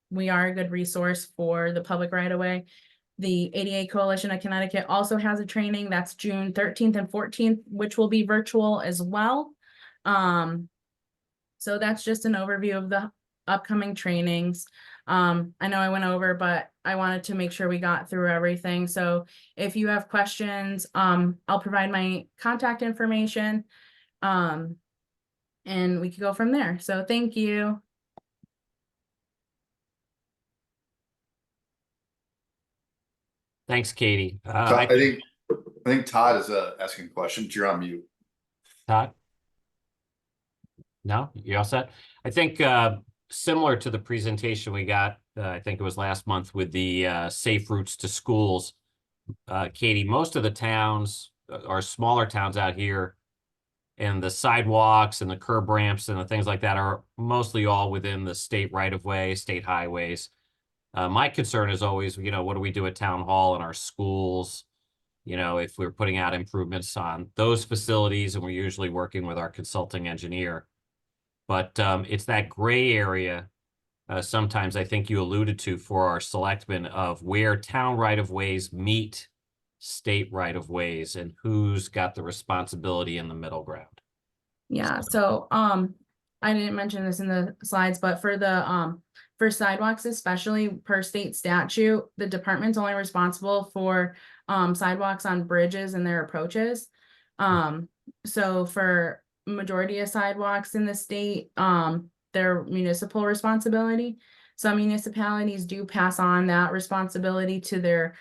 we are a good resource for the public right of way. The ADA Coalition of Connecticut also has a training that's June 13th and 14th, which will be virtual as well. So that's just an overview of the upcoming trainings. I know I went over, but I wanted to make sure we got through everything. So if you have questions, I'll provide my contact information, and we can go from there. So thank you.
Thanks, Katie.
I think Todd is asking a question. You're on mute.
Todd? No, you all set? I think similar to the presentation we got, I think it was last month with the safe routes to schools. Katie, most of the towns are smaller towns out here, and the sidewalks and the curb ramps and the things like that are mostly all within the state right-of-way, state highways. My concern is always, what do we do at town hall and our schools? If we're putting out improvements on those facilities, and we're usually working with our consulting engineer. But it's that gray area, sometimes I think you alluded to, for our selectmen, of where town right-of-ways meet state right-of-ways and who's got the responsibility in the middle ground.
Yeah, so I didn't mention this in the slides, but for the for sidewalks, especially per state statute, the department's only responsible for sidewalks on bridges and their approaches. So for majority of sidewalks in the state, they're municipal responsibility. Some municipalities do pass on that responsibility to their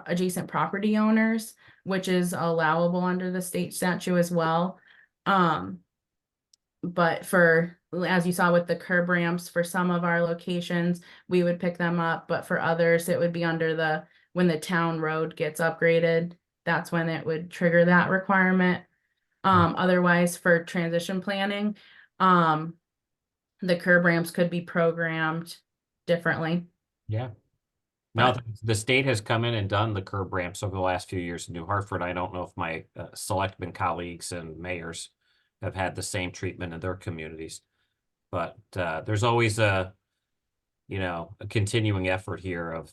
adjacent property owners, which is allowable under the state statute as well. But for, as you saw with the curb ramps, for some of our locations, we would pick them up, but for others, it would be under the, when the town road gets upgraded, that's when it would trigger that requirement. Otherwise, for transition planning, the curb ramps could be programmed differently.
Yeah. Now, the state has come in and done the curb ramps over the last few years in New Hartford. I don't know if my selectmen colleagues and mayors have had the same treatment in their communities. But there's always a continuing effort here of,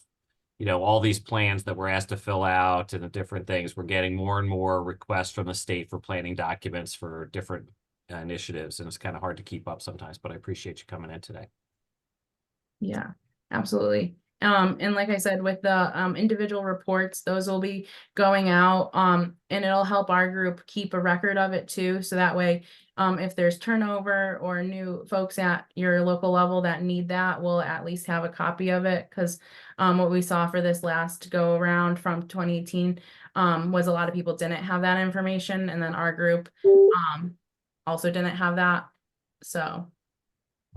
all these plans that we're asked to fill out and the different things. We're getting more and more requests from the state for planning documents for different initiatives. And it's kind of hard to keep up sometimes, but I appreciate you coming in today.
Yeah, absolutely. And like I said, with the individual reports, those will be going out, and it'll help our group keep a record of it too. So that way, if there's turnover or new folks at your local level that need that, we'll at least have a copy of it. Because what we saw for this last go around from 2018 was a lot of people didn't have that information, and then our group also didn't have that. So,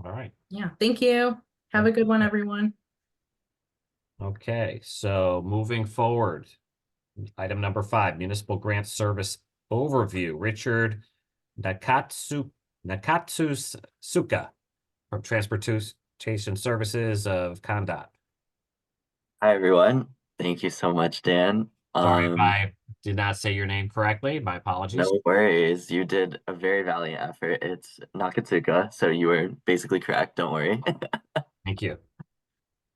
All right.
yeah, thank you. Have a good one, everyone.
Okay, so moving forward, item number 5, municipal grant service overview. Richard Nakatsuka from Transportation Services of CONDOT.
Hi, everyone. Thank you so much, Dan.
Sorry if I did not say your name correctly. My apologies.
No worries. You did a very valiant effort. It's Nakatsuka, so you were basically correct. Don't worry.
Thank you.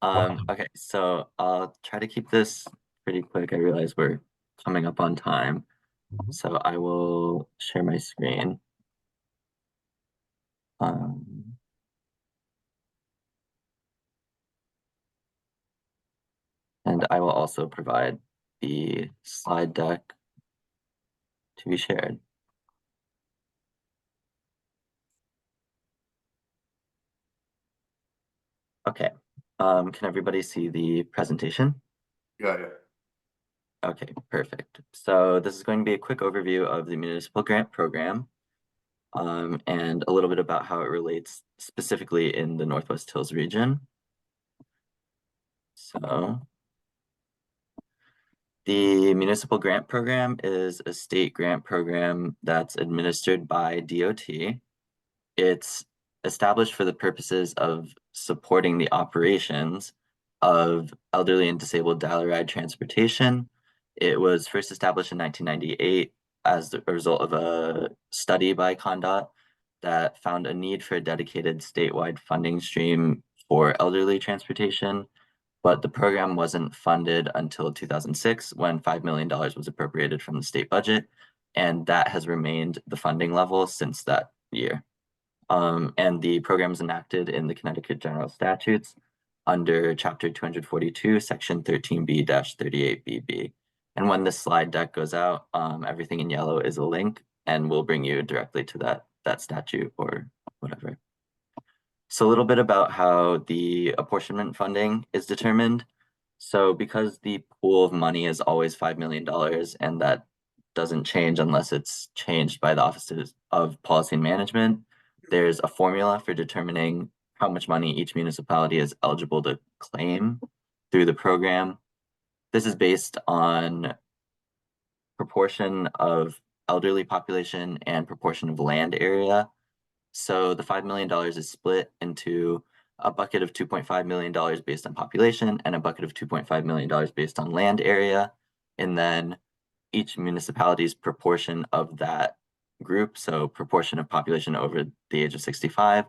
Okay, so I'll try to keep this pretty quick. I realize we're coming up on time, so I will share my screen. And I will also provide the slide deck to be shared. Okay, can everybody see the presentation?
Got it.
Okay, perfect. So this is going to be a quick overview of the municipal grant program, and a little bit about how it relates specifically in the Northwest Hills region. So the municipal grant program is a state grant program that's administered by DOT. It's established for the purposes of supporting the operations of elderly and disabled dial-a-ride transportation. It was first established in 1998 as a result of a study by CONDOT that found a need for a dedicated statewide funding stream for elderly transportation, but the program wasn't funded until 2006 when $5 million was appropriated from the state budget, and that has remained the funding level since that year. And the program is enacted in the Connecticut General Statutes under Chapter 242, Section 13B-38BB. And when this slide deck goes out, everything in yellow is a link, and we'll bring you directly to that statute or whatever. So a little bit about how the apportionment funding is determined. So because the pool of money is always $5 million, and that doesn't change unless it's changed by the Office of Policy and Management, there's a formula for determining how much money each municipality is eligible to claim through the program. This is based on proportion of elderly population and proportion of land area. So the $5 million is split into a bucket of $2.5 million based on population and a bucket of $2.5 million based on land area. And then each municipality's proportion of that group, so proportion of population over the age of 65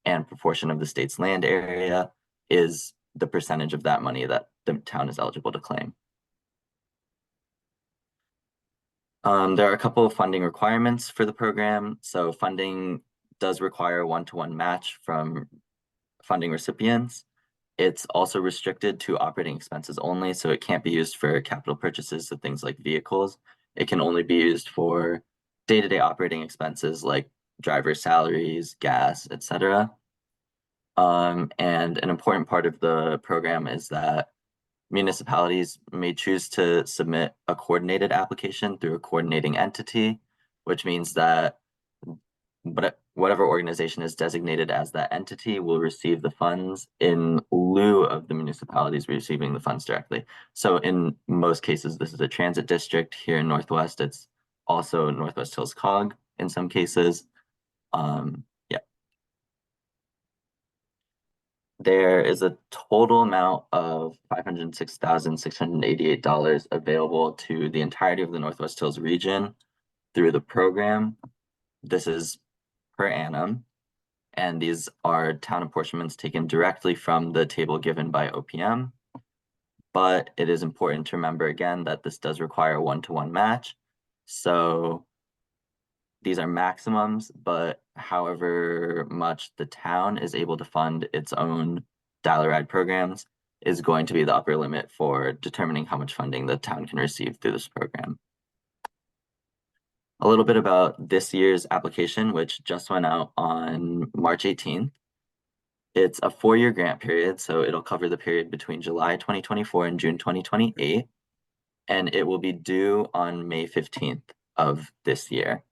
and proportion of the state's land area, is the percentage of that money that the town is eligible to claim. There are a couple of funding requirements for the program. So funding does require a one-to-one match from funding recipients. It's also restricted to operating expenses only, so it can't be used for capital purchases of things like vehicles. It can only be used for day-to-day operating expenses like driver salaries, gas, etc. And an important part of the program is that municipalities may choose to submit a coordinated application through a coordinating entity, which means that whatever organization is designated as that entity will receive the funds in lieu of the municipalities receiving the funds directly. So in most cases, this is a transit district. Here in Northwest, it's also Northwest Hills COG in some cases. Yeah. There is a total amount of $506,688 available to the entirety of the Northwest Hills region through the program. This is per annum, and these are town apportionments taken directly from the table given by OPM. But it is important to remember again that this does require a one-to-one match. So these are maximums, but however much the town is able to fund its own dial-a-ride programs is going to be the upper limit for determining how much funding the town can receive through this program. A little bit about this year's application, which just went out on March 18th. It's a 4-year grant period, so it'll cover the period between July 2024 and June 2028, and it will be due on May 15th of this year.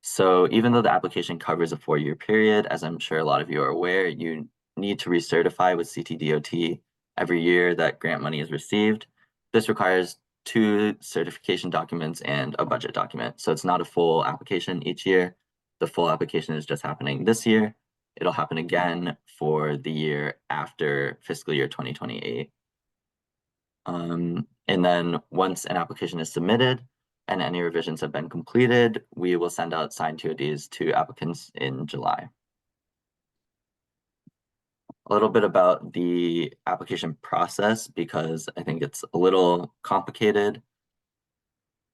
So even though the application covers a 4-year period, as I'm sure a lot of you are aware, you need to recertify with CTDOT every year that grant money is received. This requires 2 certification documents and a budget document. So it's not a full application each year. The full application is just happening this year. It'll happen again for the year after fiscal year 2028. And then once an application is submitted and any revisions have been completed, we will send out signed TODs to applicants in July. A little bit about the application process, because I think it's a little complicated.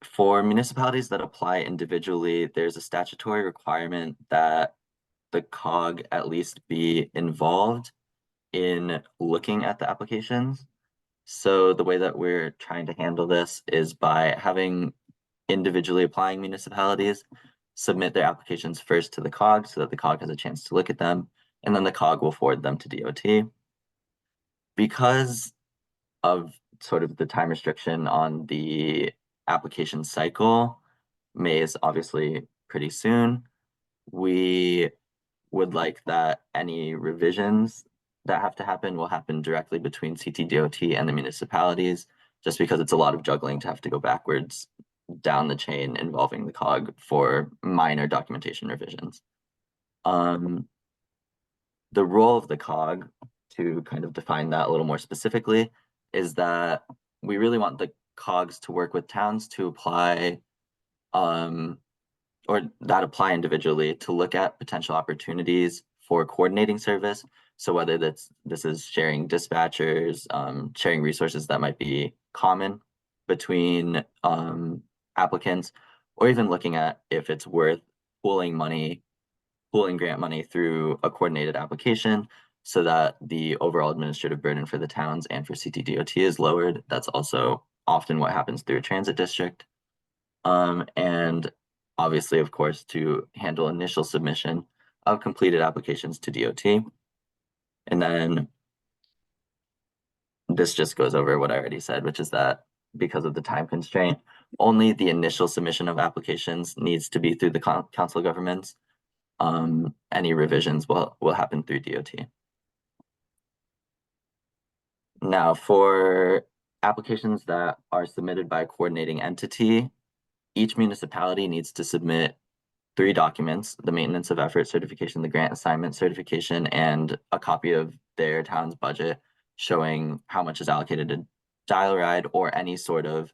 For municipalities that apply individually, there's a statutory requirement that the COG at least be involved in looking at the applications. So the way that we're trying to handle this is by having individually applying municipalities submit their applications first to the COG so that the COG has a chance to look at them, and then the COG will forward them to DOT. Because of sort of the time restriction on the application cycle, May is obviously pretty soon. We would like that any revisions that have to happen will happen directly between CTDOT and the municipalities, just because it's a lot of juggling to have to go backwards down the chain involving the COG for minor documentation revisions. The role of the COG, to kind of define that a little more specifically, is that we really want the COGs to work with towns to apply or that apply individually to look at potential opportunities for coordinating service. So whether this is sharing dispatchers, sharing resources that might be common between applicants, or even looking at if it's worth pooling grant money through a coordinated application so that the overall administrative burden for the towns and for CTDOT is lowered. That's also often what happens through a transit district. And obviously, of course, to handle initial submission of completed applications to DOT. And then this just goes over what I already said, which is that because of the time constraint, only the initial submission of applications needs to be through the council of governments. Any revisions will happen through DOT. Now, for applications that are submitted by a coordinating entity, each municipality needs to submit 3 documents: the maintenance of effort certification, the grant assignment certification, and a copy of their town's budget showing how much is allocated to dial-a-ride or any sort of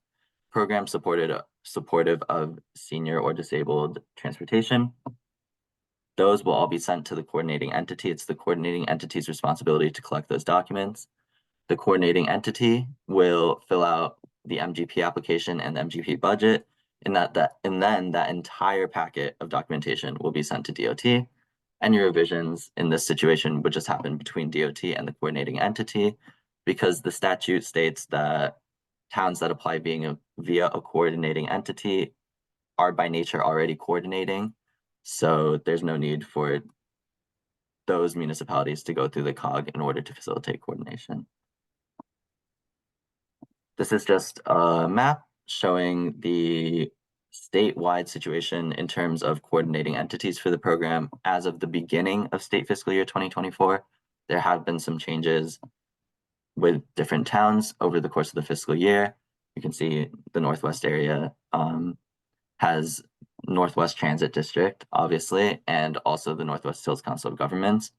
program supportive of senior or disabled transportation. Those will all be sent to the coordinating entity. It's the coordinating entity's responsibility to collect those documents. The coordinating entity will fill out the MGP application and the MGP budget, and then that entire packet of documentation will be sent to DOT. Any revisions in this situation would just happen between DOT and the coordinating entity, because the statute states that towns that apply via a coordinating entity are by nature already coordinating. So there's no need for those municipalities to go through the COG in order to facilitate coordination. This is just a map showing the statewide situation in terms of coordinating entities for the program. As of the beginning of state fiscal year 2024, there have been some changes with different towns over the course of the fiscal year. You can see the Northwest area has Northwest Transit District, obviously, and also the Northwest Hills Council of Governments,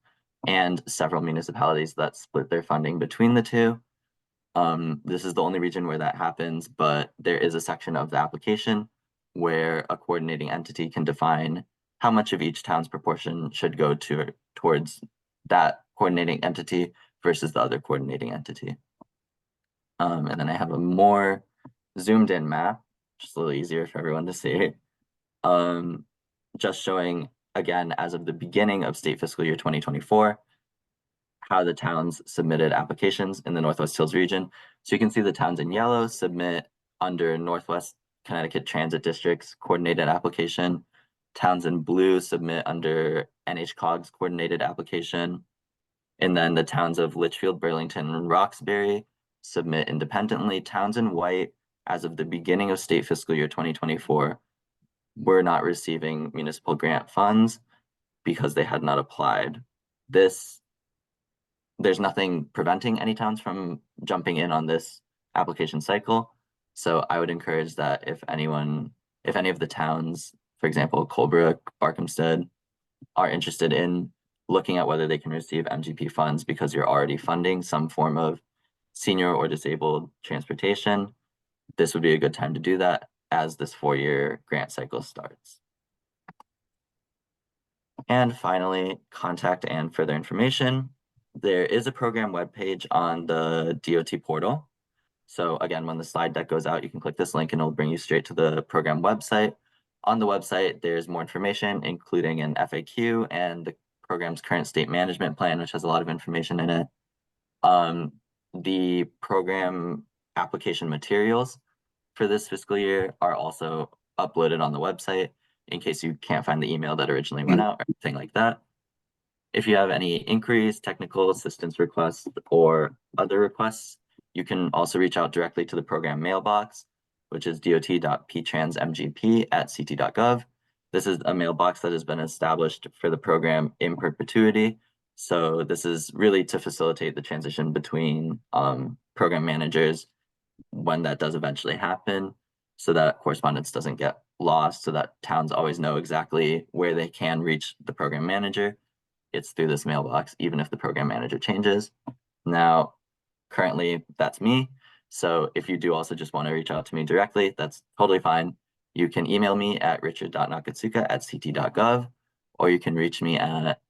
and several municipalities that split their funding between the two. This is the only region where that happens, but there is a section of the application where a coordinating entity can define how much of each town's proportion should go towards that coordinating entity versus the other coordinating entity. And then I have a more zoomed in map, just a little easier for everyone to see. Just showing, again, as of the beginning of state fiscal year 2024, how the towns submitted applications in the Northwest Hills region. So you can see the towns in yellow submit under Northwest Connecticut Transit District's coordinated application. Towns in blue submit under NHCOG's coordinated application. And then the towns of Litchfield, Burlington, and Roxbury submit independently. Towns in white, as of the beginning of state fiscal year 2024, were not receiving municipal grant funds because they had not applied. There's nothing preventing any towns from jumping in on this application cycle. So I would encourage that if any of the towns, for example, Colebrook, Barkhamsted, are interested in looking at whether they can receive MGP funds because you're already funding some form of senior or disabled transportation, this would be a good time to do that as this 4-year grant cycle starts. And finally, contact and further information. There is a program webpage on the DOT portal. So again, when the slide deck goes out, you can click this link and it'll bring you straight to the program website. On the website, there's more information, including an FAQ and the program's current state management plan, which has a lot of information in it. The program application materials for this fiscal year are also uploaded on the website in case you can't find the email that originally went out or anything like that. If you have any inquiries, technical assistance requests, or other requests, you can also reach out directly to the program mailbox, which is dot.ptransmgp@ct.gov. This is a mailbox that has been established for the program in perpetuity. So this is really to facilitate the transition between program managers when that does eventually happen, so that correspondence doesn't get lost, so that towns always know exactly where they can reach the program manager. It's through this mailbox, even if the program manager changes. Now, currently, that's me. So if you do also just want to reach out to me directly, that's totally fine. You can email me at richard.nakatsuka@ct.gov, or you can reach me at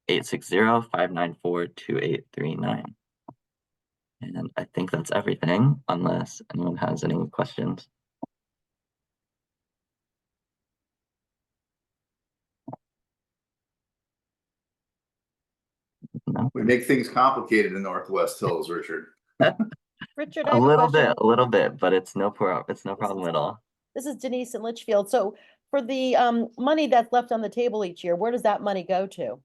860-594-2839. And I think that's everything, unless anyone has any questions. No.
We make things complicated in Northwest Hills, Richard.
Richard, I
A
have
little
question.
bit, but it's no problem at all.
This is Denise in Litchfield. So for the money that's left on the table each year, where does that money go to?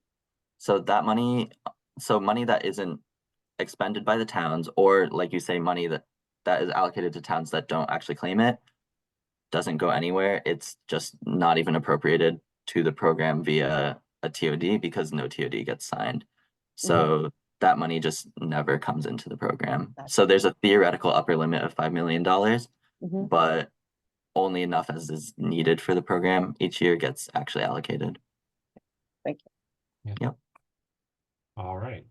So that money that isn't expended by the towns, or like you say, money that is allocated to towns that don't actually claim it, doesn't go anywhere. It's just not even appropriated to the program via a TOD because no TOD gets signed. So that money just never comes into the program. So there's a theoretical upper limit of $5 million, but only enough as is needed for the program each year gets actually allocated.
Thank
you.
Yep.
All right.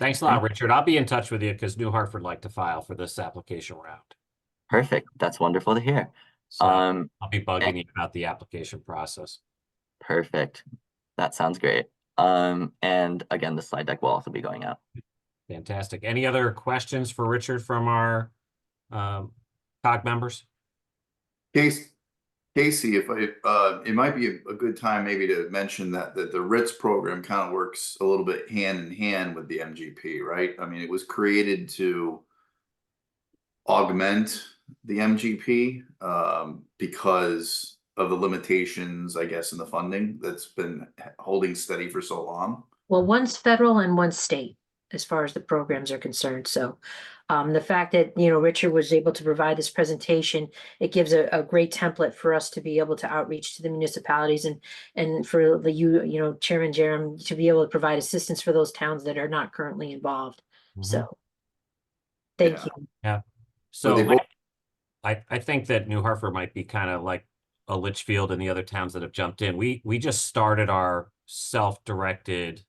Thanks a lot, Richard. I'll be in touch with you because New Hartford like to file for this application round.
Perfect. That's wonderful to hear.
So I'll be bugging you about the application process.
Perfect. That sounds great. And again, the slide deck will also be going out.
Fantastic. Any other questions for Richard from our COG members?
Casey, if it might be a good time maybe to mention that the RITS program kind of works a little bit hand in hand with the MGP, right? I mean, it was created to augment the MGP because of the limitations, I guess, in the funding that's been holding steady for so long.
Well, one's federal and one's state, as far as the programs are concerned. So the fact that, Richard was able to provide this presentation, it gives a great template for us to be able to outreach to the municipalities and for Chairman Jerem to be able to provide assistance for those towns that are not currently involved. So thank
Yeah.
you.
Yeah.
So they
So
both-
I think that New Hartford might be kind of like a Litchfield and the other towns that have jumped in. We just started our self-directed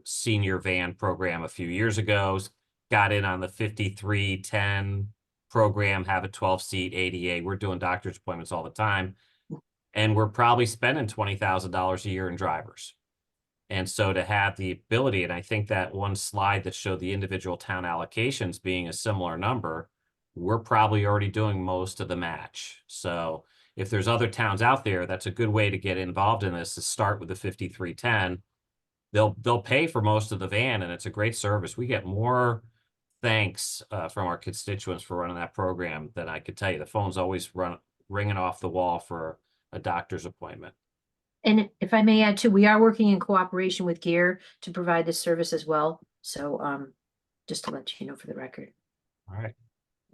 senior van program a few years ago, got in on the 5310 program, have a 12-seat ADA. We're doing doctor's appointments all the time. And we're probably spending $20,000 a year in drivers. And so to have the ability, and I think that one slide that showed the individual town allocations being a similar number, we're probably already doing most of the match. So if there's other towns out there, that's a good way to get involved in this, is start with the 5310. They'll pay for most of the van, and it's a great service. We get more thanks from our constituents for running that program than I could tell you. The phone's always ringing off the wall for a doctor's appointment.
And if I may add too, we are working in cooperation with Gear to provide this service as well. So just to let you know for the record.
All right.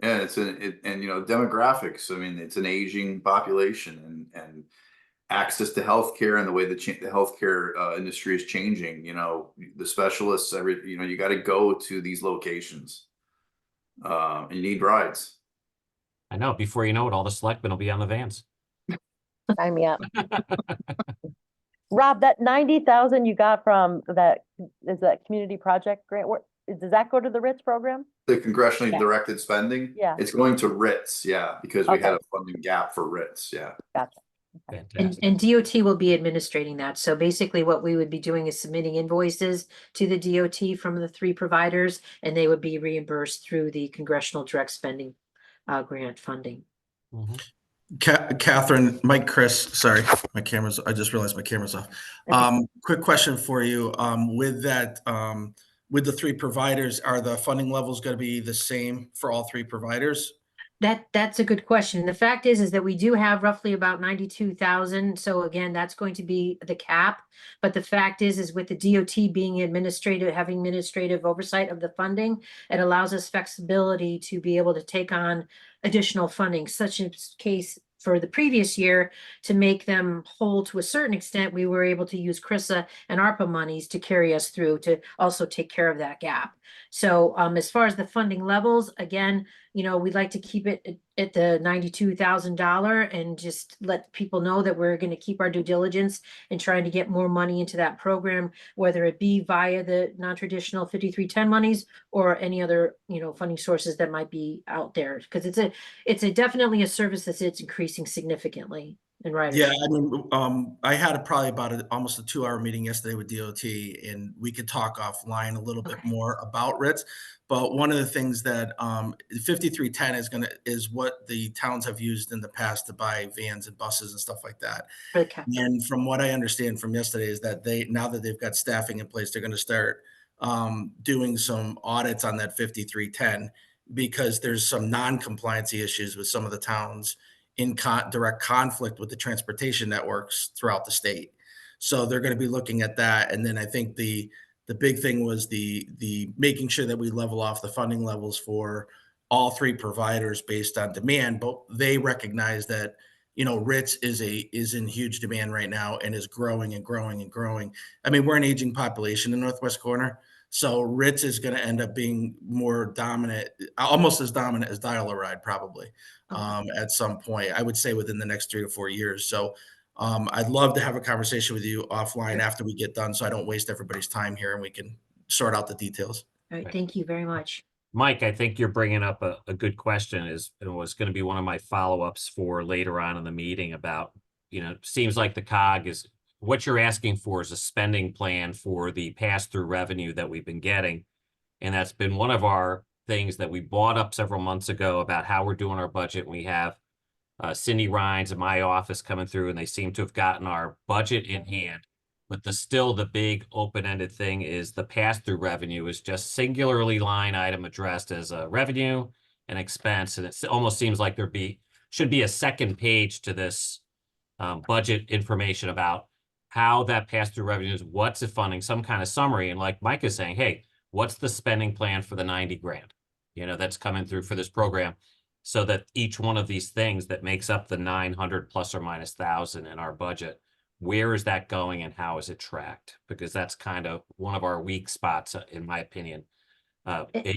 Yeah, and demographics. I mean, it's an aging population, and access to healthcare and the way the healthcare industry is changing. The specialists, you got to go to these locations. And you need rides.
I know. Before you know it, all the selectmen will be on the vans.
Sign me up. Rob, that 90,000 you got from that community project grant, does that go to the RITS program?
The congressionally
Yeah.
directed spending.
Yeah.
It's going to RITS. Yeah, because we had
Okay.
a funding gap for RITS. Yeah.
Gotcha.
Fantastic.
And DOT will be administrating that. So basically what we would be doing is submitting invoices to the DOT from the 3 providers, and they would be reimbursed through the congressional direct spending grant funding.
Catherine, Mike, Chris, sorry, I just realized my camera's off. Quick question for you. With that, with the 3 providers, are the funding levels going to be the same for all 3 providers?
That's a good question. The fact is that we do have roughly about 92,000. So again, that's going to be the cap. But the fact is with the DOT being having administrative oversight of the funding, it allows us flexibility to be able to take on additional funding, such as case for the previous year, to make them whole to a certain extent. We were able to use CRISA and ARPA monies to carry us through to also take care of that gap. So as far as the funding levels, again, we'd like to keep it at the $92,000 and just let people know that we're going to keep our due diligence in trying to get more money into that program, whether it be via the non-traditional 5310 monies or any other, funding sources that might be out there. Because it's definitely a service that's increasing significantly in ridership.
Yeah, I mean, I had probably about almost a 2-hour meeting yesterday with DOT, and we could talk offline a little bit more about RITS. But one of the things that 5310 is what the towns have used in the past to buy vans and buses and stuff like that.
Okay.
And from what I understand from yesterday is that now that they've got staffing in place, they're going to start doing some audits on that 5310 because there's some non-compliancy issues with some of the towns in direct conflict with the transportation networks throughout the state. So they're going to be looking at that. And then I think the big thing was the making sure that we level off the funding levels for all 3 providers based on demand. But they recognize that, RITS is in huge demand right now and is growing and growing and growing. I mean, we're an aging population in Northwest Corner. So RITS is going to end up being more dominant, almost as dominant as Dial-A-Ride probably at some point, I would say within the next 3 to 4 years. So I'd love to have a conversation with you offline after we get done so I don't waste everybody's time here and we can sort out the details.
All right. Thank you very much.
Mike, I think you're bringing up a good question. It was going to be one of my follow-ups for later on in the meeting about, seems like the COG is, what you're asking for is a spending plan for the pass-through revenue that we've been getting. And that's been one of our things that we brought up several months ago about how we're doing our budget. We have Cindy Rhines in my office coming through, and they seem to have gotten our budget in hand. But still the big open-ended thing is the pass-through revenue is just singularly line item addressed as a revenue, an expense, and it almost seems like should be a second page to this budget information about how that pass-through revenues, what's it funding, some kind of summary. And like Mike is saying, hey, what's the spending plan for the 90 grand, that's coming through for this program, so that each one of these things that makes up the 900 plus or minus 1,000 in our budget, where is that going and how is it tracked? Because that's kind of one of our weak spots, in my opinion,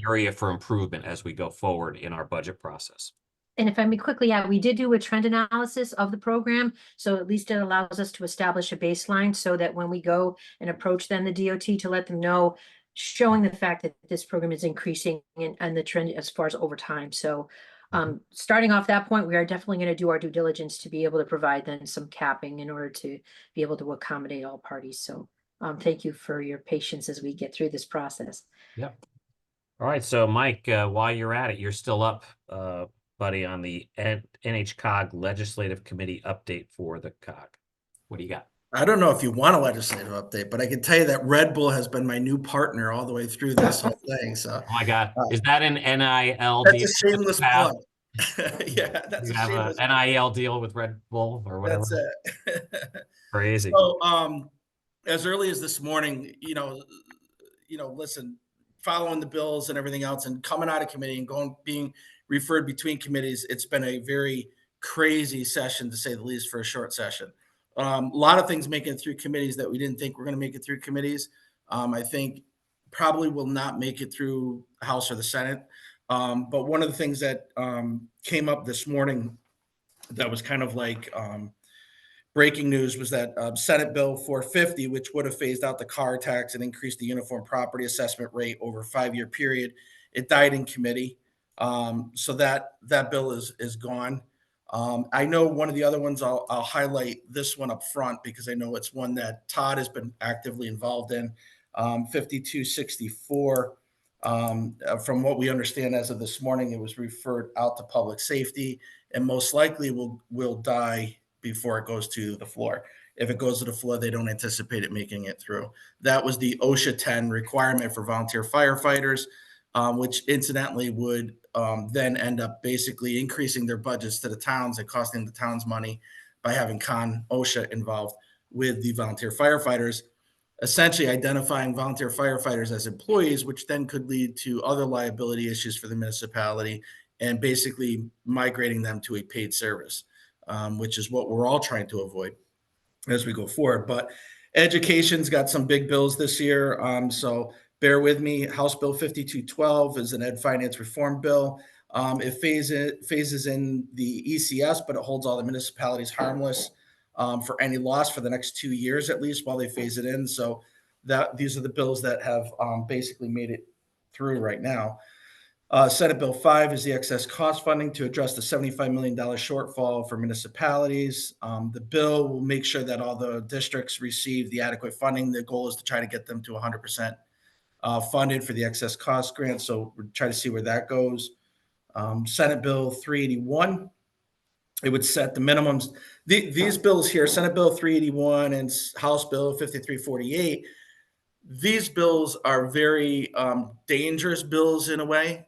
area for improvement as we go forward in our budget process.
And if I may quickly add, we did do a trend analysis of the program. So at least it allows us to establish a baseline so that when we go and approach then the DOT to let them know, showing the fact that this program is increasing and the trend as far as over time. So starting off that point, we are definitely going to do our due diligence to be able to provide then some capping in order to be able to accommodate all parties. So thank you for your patience as we get through this process.
Yep. All right. So Mike, while you're at it, you're still up, buddy, on the NHCOG Legislative Committee update for the COG. What do you got?
I don't know if you want a legislative update, but I can tell you that Red Bull has been my new partner all the way through this whole thing. So,
Oh my God, is that an NIL
that's
deal?
a shameless plug. Yeah, that's
You
a
have
shameless
a NIL deal with Red Bull or whatever?
That's it.
Crazy.
So, as early as this morning, listen, following the bills and everything else, and coming out of committee and being referred between committees, it's been a very crazy session, to say the least, for a short session. A lot of things making it through committees that we didn't think were going to make it through committees. I think probably will not make it through House or the Senate. But one of the things that came up this morning that was kind of like breaking news was that Senate Bill 450, which would have phased out the car tax and increased the uniform property assessment rate over a 5-year period, it died in committee. So that bill is gone. I know one of the other ones, I'll highlight this one up front because I know it's one that Todd has been actively involved in. 5264. From what we understand as of this morning, it was referred out to public safety and most likely will die before it goes to the floor. If it goes to the floor, they don't anticipate it making it through. That was the OSHA 10 requirement for volunteer firefighters, which incidentally would then end up basically increasing their budgets to the towns and costing the towns money by having OSHA involved with the volunteer firefighters, essentially identifying volunteer firefighters as employees, which then could lead to other liability issues for the municipality and basically migrating them to a paid service, which is what we're all trying to avoid as we go forward. But education's got some big bills this year. So bear with me. House Bill 5212 is an ed finance reform bill. It phases in the ECS, but it holds all the municipalities harmless for any loss for the next 2 years, at least while they phase it in. So these are the bills that have basically made it through right now. Senate Bill 5 is the excess cost funding to address the $75 million shortfall for municipalities. The bill will make sure that all the districts receive the adequate funding. The goal is to try to get them to 100% funded for the excess cost grant. So we'll try to see where that goes. Senate Bill 381, it would set the minimums. These bills here, Senate Bill 381 and House Bill 5348, these bills are very dangerous bills in a way.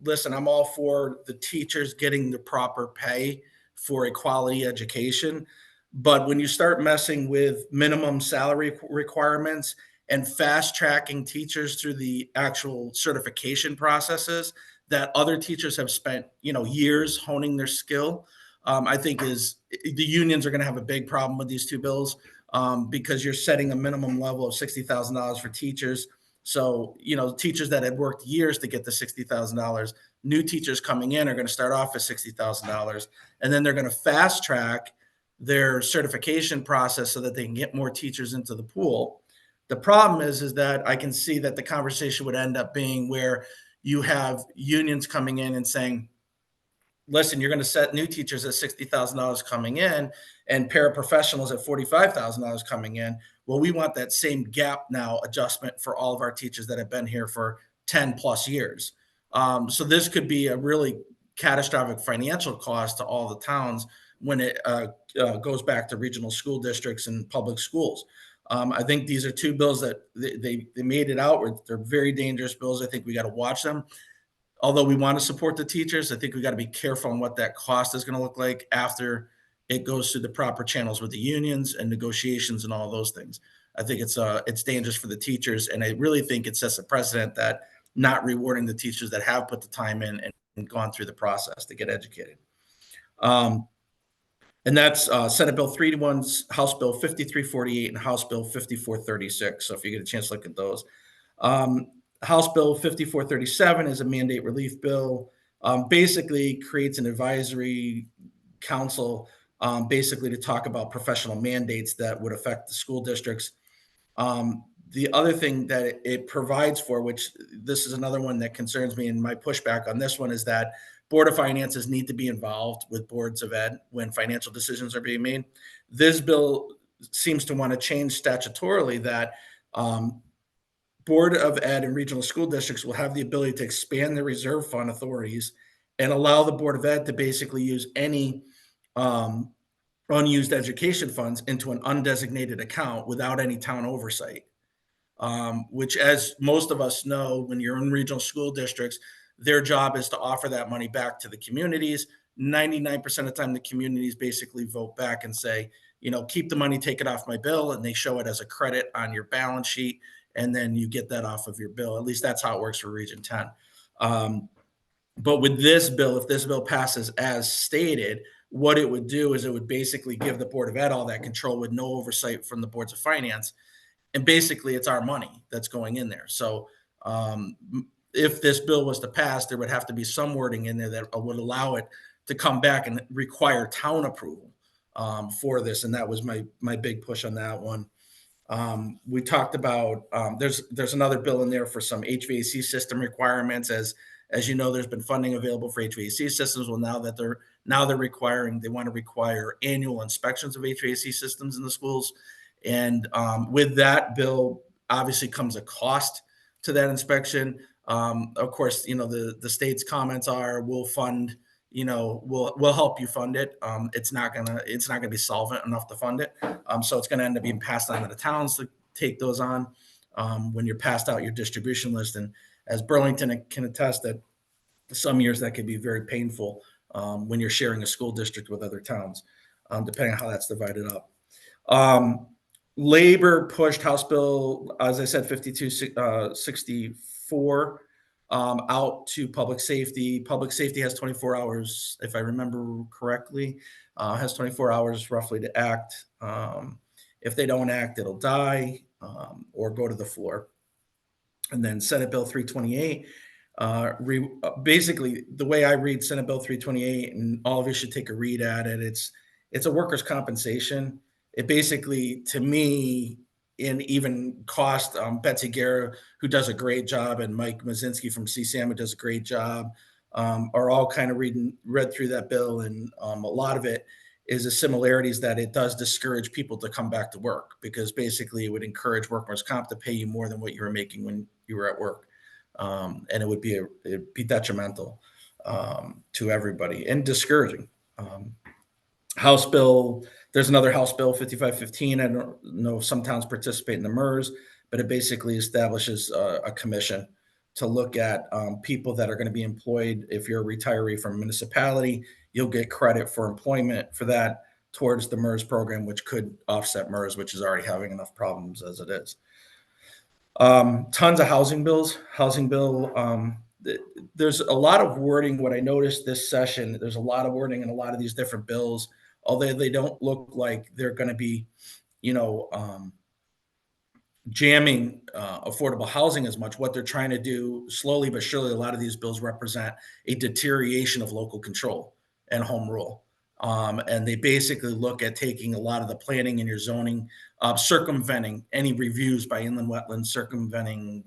Listen, I'm all for the teachers getting the proper pay for a quality education. But when you start messing with minimum salary requirements and fast tracking teachers through the actual certification processes that other teachers have spent, years honing their skill, I think the unions are going to have a big problem with these two bills. Because you're setting a minimum level of $60,000 for teachers. So, teachers that had worked years to get the $60,000, new teachers coming in are going to start off at $60,000, and then they're going to fast track their certification process so that they can get more teachers into the pool. The problem is that I can see that the conversation would end up being where you have unions coming in and saying, listen, you're going to set new teachers at $60,000 coming in and paraprofessionals at $45,000 coming in. Well, we want that same gap now adjustment for all of our teachers that have been here for 10 plus years. So this could be a really catastrophic financial cost to all the towns when it goes back to regional school districts and public schools. I think these are two bills that they made it out with. They're very dangerous bills. I think we got to watch them. although we want to support the teachers, I think we got to be careful on what that cost is going to look like after it goes through the proper channels with the unions and negotiations and all those things. I think it's dangerous for the teachers, and I really think it sets a precedent that not rewarding the teachers that have put the time in and gone through the process to get educated. And that's Senate Bill 381, House Bill 5348, and House Bill 5436. So if you get a chance to look at those. House Bill 5437 is a mandate relief bill. Basically creates an advisory council, basically to talk about professional mandates that would affect the school districts. The other thing that it provides for, which this is another one that concerns me, and my pushback on this one is that Board of Finances need to be involved with boards of ed when financial decisions are being made. This bill seems to want to change statutorily that Board of Ed and regional school districts will have the ability to expand their reserve fund authorities and allow the Board of Ed to basically use any unused education funds into an undesignated account without any town oversight. Which, as most of us know, when you're in regional school districts, their job is to offer that money back to the communities. 99% of the time, the communities basically vote back and say, keep the money, take it off my bill, and they show it as a credit on your balance sheet, and then you get that off of your bill. At least that's how it works for Region 10. But with this bill, if this bill passes as stated, what it would do is it would basically give the Board of Ed all that control with no oversight from the boards of finance. And basically, it's our money that's going in there. So if this bill was to pass, there would have to be some wording in there that would allow it to come back and require town approval for this. And that was my big push on that one. We talked about there's another bill in there for some HVAC system requirements. As you know, there's been funding available for HVAC systems. Well, now they're they want to require annual inspections of HVAC systems in the schools. And with that bill, obviously comes a cost to that inspection. Of course, the state's comments are, we'll fund, we'll help you fund it. It's not gonna be solvent enough to fund it. So it's gonna end up being passed on to the towns to take those on when you're passed out your distribution list. And as Burlington can attest, that some years that can be very painful when you're sharing a school district with other towns, depending on how that's divided up. Labor pushed House Bill, as I said, 5264 out to public safety. Public safety has 24 hours, if I remember correctly, has 24 hours roughly to act. If they don't act, it'll die or go to the floor. And then Senate Bill 328, basically the way I read Senate Bill 328, and all of you should take a read at it, it's a workers' compensation. It basically, to me, and even cost, Betsy Guerra, who does a great job, and Mike Mazinski from CSAM, who does a great job, are all kind of read through that bill. And a lot of it is the similarities that it does discourage people to come back to work, because basically it would encourage workers' comp to pay you more than what you were making when you were at work. And it'd be detrimental to everybody and discouraging. House Bill, there's another House Bill 5515. I don't know if some towns participate in the MERS, but it basically establishes a commission to look at people that are going to be employed. If you're a retiree from a municipality, you'll get credit for employment for that towards the MERS program, which could offset MERS, which is already having enough problems as it is. Tons of housing bills. Housing bill, there's a lot of wording. What I noticed this session, there's a lot of wording in a lot of these different bills, although they don't look like they're going to be, jamming affordable housing as much. What they're trying to do slowly but surely, a lot of these bills represent a deterioration of local control and home rule. And they basically look at taking a lot of the planning in your zoning, circumventing any reviews by inland wetlands, circumventing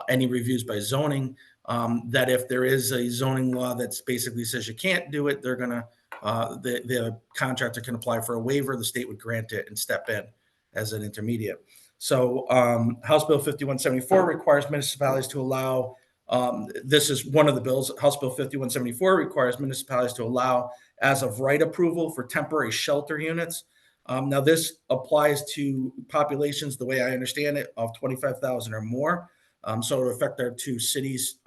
any reviews by zoning, that if there is a zoning law that's basically says you can't do it, they're going to, the contractor can apply for a waiver, the state would grant it and step in as an intermediate. So House Bill 5174 requires municipalities to allow, this is one of the bills, House Bill 5174 requires municipalities to allow as of right approval for temporary shelter units. Now this applies to populations, the way I understand it, of 25,000 or more. So it would affect our two cities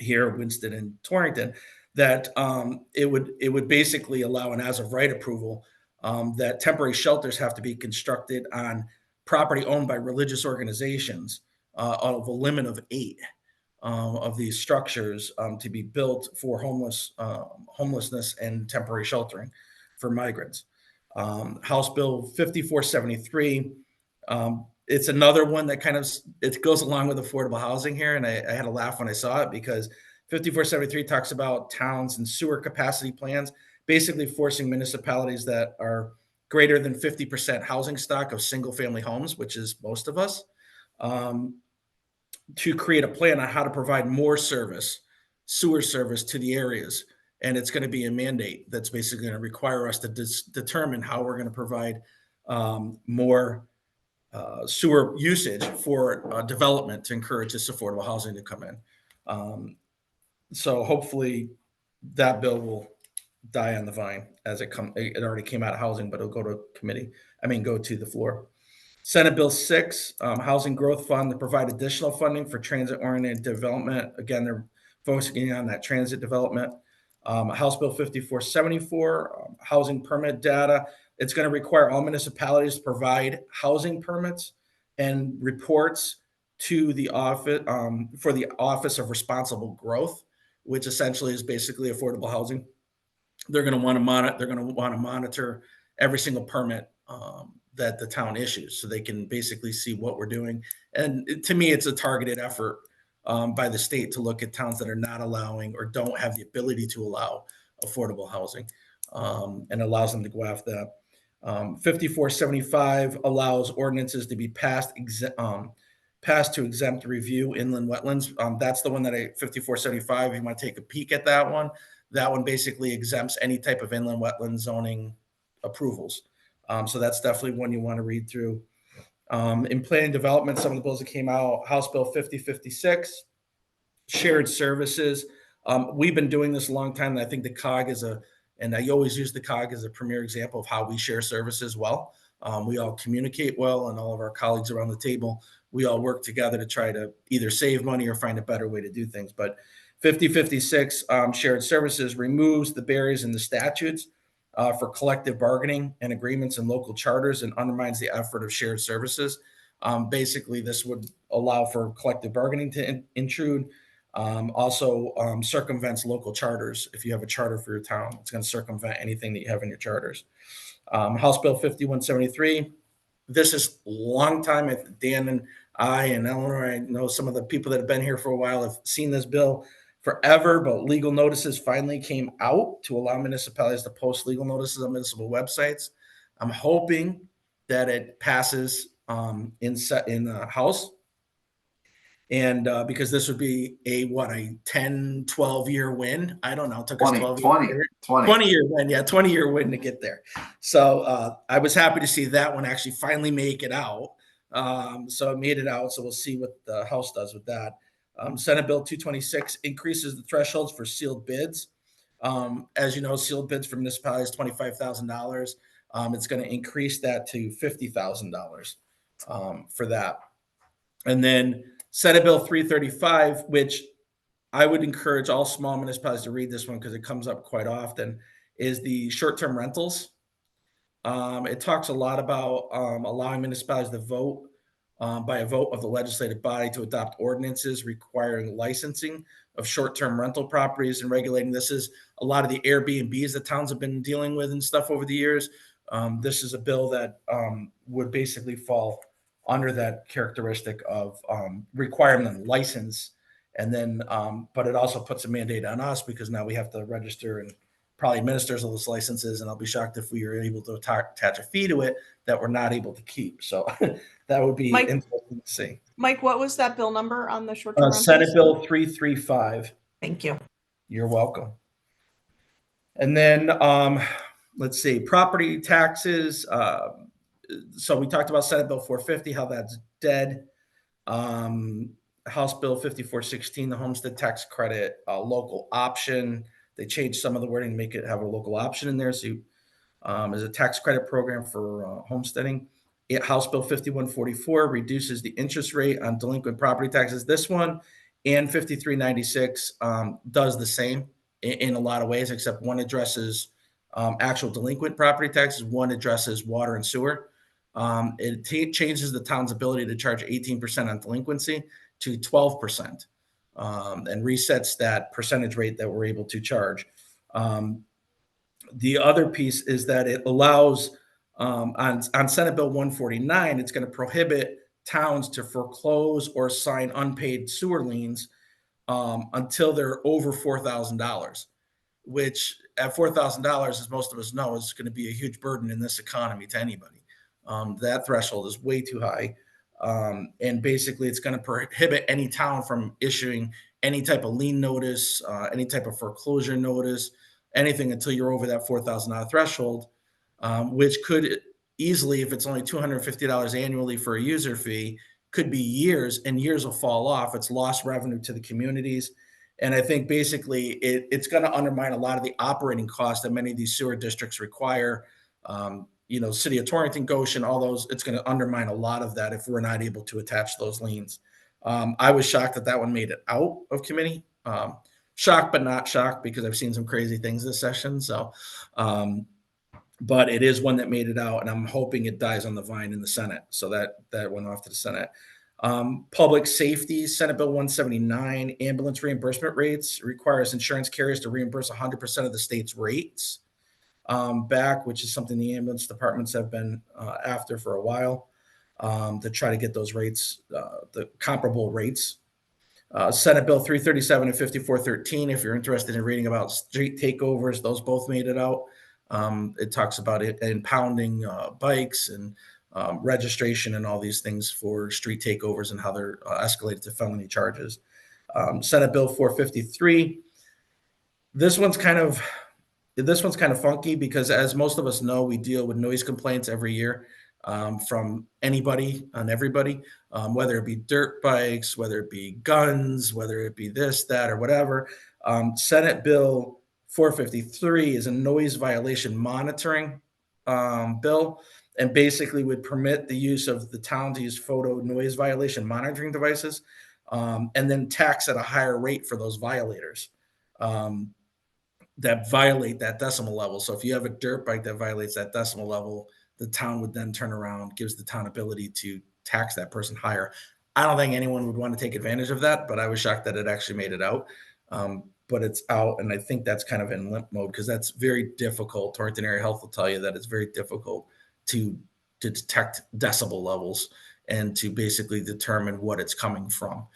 here, Winston and Torrington, that it would basically allow an as of right approval that temporary shelters have to be constructed on property owned by religious organizations of a limit of 8 of these structures to be built for homelessness and temporary sheltering for migrants. House Bill 5473. It's another one that kind of it goes along with affordable housing here, and I had a laugh when I saw it because 5473 talks about towns and sewer capacity plans, basically forcing municipalities that are greater than 50% housing stock of single family homes, which is most of us, to create a plan on how to provide more service, sewer service to the areas. And it's going to be a mandate that's basically going to require us to determine how we're going to provide more sewer usage for development to encourage this affordable housing to come in. So hopefully that bill will die on the vine as it already came out of housing, but it'll go to committee. Go to the floor. Senate Bill 6, Housing Growth Fund, to provide additional funding for transit-oriented development. Again, they're focusing on that transit development. House Bill 5474, housing permit data. It's going to require all municipalities to provide housing permits and reports to the office for the Office of Responsible Growth, which essentially is basically affordable housing. They're going to want to monitor every single permit that the town issues, so they can basically see what we're doing. And to me, it's a targeted effort by the state to look at towns that are not allowing or don't have the ability to allow affordable housing, and allows them to go after that. 5475 allows ordinances to be passed to exempt review inland wetlands. That's the one that 5475, you want to take a peek at that one. That one basically exempts any type of inland wetland zoning approvals. So that's definitely one you want to read through. In planning development, some of the bills that came out, House Bill 5056, shared services. We've been doing this a long time, and I think the COG and I always use the COG as a premier example of how we share services well. We all communicate well, and all of our colleagues around the table, we all work together to try to either save money or find a better way to do things. But 5056, shared services, removes the barriers in the statutes for collective bargaining and agreements in local charters and undermines the effort of shared services. Basically, this would allow for collective bargaining to intrude. Also circumvents local charters. If you have a charter for your town, it's going to circumvent anything that you have in your charters. House Bill 5173. This is a long time. Dan and I and Eleanor, I know some of the people that have been here for a while have seen this bill forever, but legal notices finally came out to allow municipalities to post legal notices on municipal websites. I'm hoping that it passes in the House. And because this would be a 10, 12 year win. I don't know. It took us 20 year win. Yeah, 20 year win to get there. So I was happy to see that one actually finally make it out. So it made it out. So we'll see what the House does with that. Senate Bill 226 increases the thresholds for sealed bids. As you know, sealed bids for municipalities, $25,000. It's going to increase that to $50,000 for that. And then Senate Bill 335, which I would encourage all small municipalities to read this one because it comes up quite often, is the short-term rentals. It talks a lot about allowing municipalities to vote by a vote of the legislative body to adopt ordinances requiring licensing of short-term rental properties and regulating. This is a lot of the Airbnbs that towns have been dealing with and stuff over the years. This is a bill that would basically fall under that characteristic of requiring them license. And then, but it also puts a mandate on us because now we have to register and probably administers all those licenses. And I'll be shocked if we are able to attach a fee to it that we're not able to keep. So that would be interesting to see.
Mike, what was that bill number on the short-term rentals?
Senate Bill 335.
Thank you.
You're welcome. And then let's see, property taxes. So we talked about Senate Bill 450, how that's dead. House Bill 5416, the homestead tax credit, local option. They changed some of the wording to make it have a local option in there. So as a tax credit program for homesteading. House Bill 5144 reduces the interest rate on delinquent property taxes. This one and 5396 does the same in a lot of ways, except one addresses actual delinquent property taxes, one addresses water and sewer. It changes the town's ability to charge 18% on delinquency to 12%, and resets that percentage rate that we're able to charge. The other piece is that it allows on Senate Bill 149, it's going to prohibit towns to foreclose or sign unpaid sewer liens until they're over $4,000, which at $4,000, as most of us know, is going to be a huge burden in this economy to anybody. That threshold is way too high. And basically, it's going to prohibit any town from issuing any type of lien notice, any type of foreclosure notice, anything until you're over that $4,000 threshold, which could easily, if it's only $250 annually for a user fee, could be years, and years will fall off. It's lost revenue to the communities. And I think basically it's going to undermine a lot of the operating costs that many of these sewer districts require. City of Torrington, Goshen, all those, it's going to undermine a lot of that if we're not able to attach those liens. I was shocked that that one made it out of committee. Shocked, but not shocked, because I've seen some crazy things this session. So, but it is one that made it out, and I'm hoping it dies on the vine in the Senate. So that went off to the Senate. Public safety, Senate Bill 179, ambulance reimbursement rates requires insurance carriers to reimburse 100% of the state's rates back, which is something the ambulance departments have been after for a while, to try to get those rates, the comparable rates. Senate Bill 337 and 5413, if you're interested in reading about street takeovers, those both made it out. It talks about it impounding bikes and registration and all these things for street takeovers and how they're escalated to felony charges. Senate Bill 453. This one's kind of funky because, as most of us know, we deal with noise complaints every year from anybody and everybody, whether it be dirt bikes, whether it be guns, whether it be this, that, or whatever. Senate Bill 453 is a noise violation monitoring bill, and basically would permit the use of the town to use photo noise violation monitoring devices, and then tax at a higher rate for those violators that violate that decimal level. So if you have a dirt bike that violates that decimal level, the town would then turn around, gives the town ability to tax that person higher. I don't think anyone would want to take advantage of that, but I was shocked that it actually made it out. But it's out, and I think that's kind of in limp mode because that's very difficult. Torrington Area Health will tell you that it's very difficult to detect decibel levels and to basically determine what it's coming from.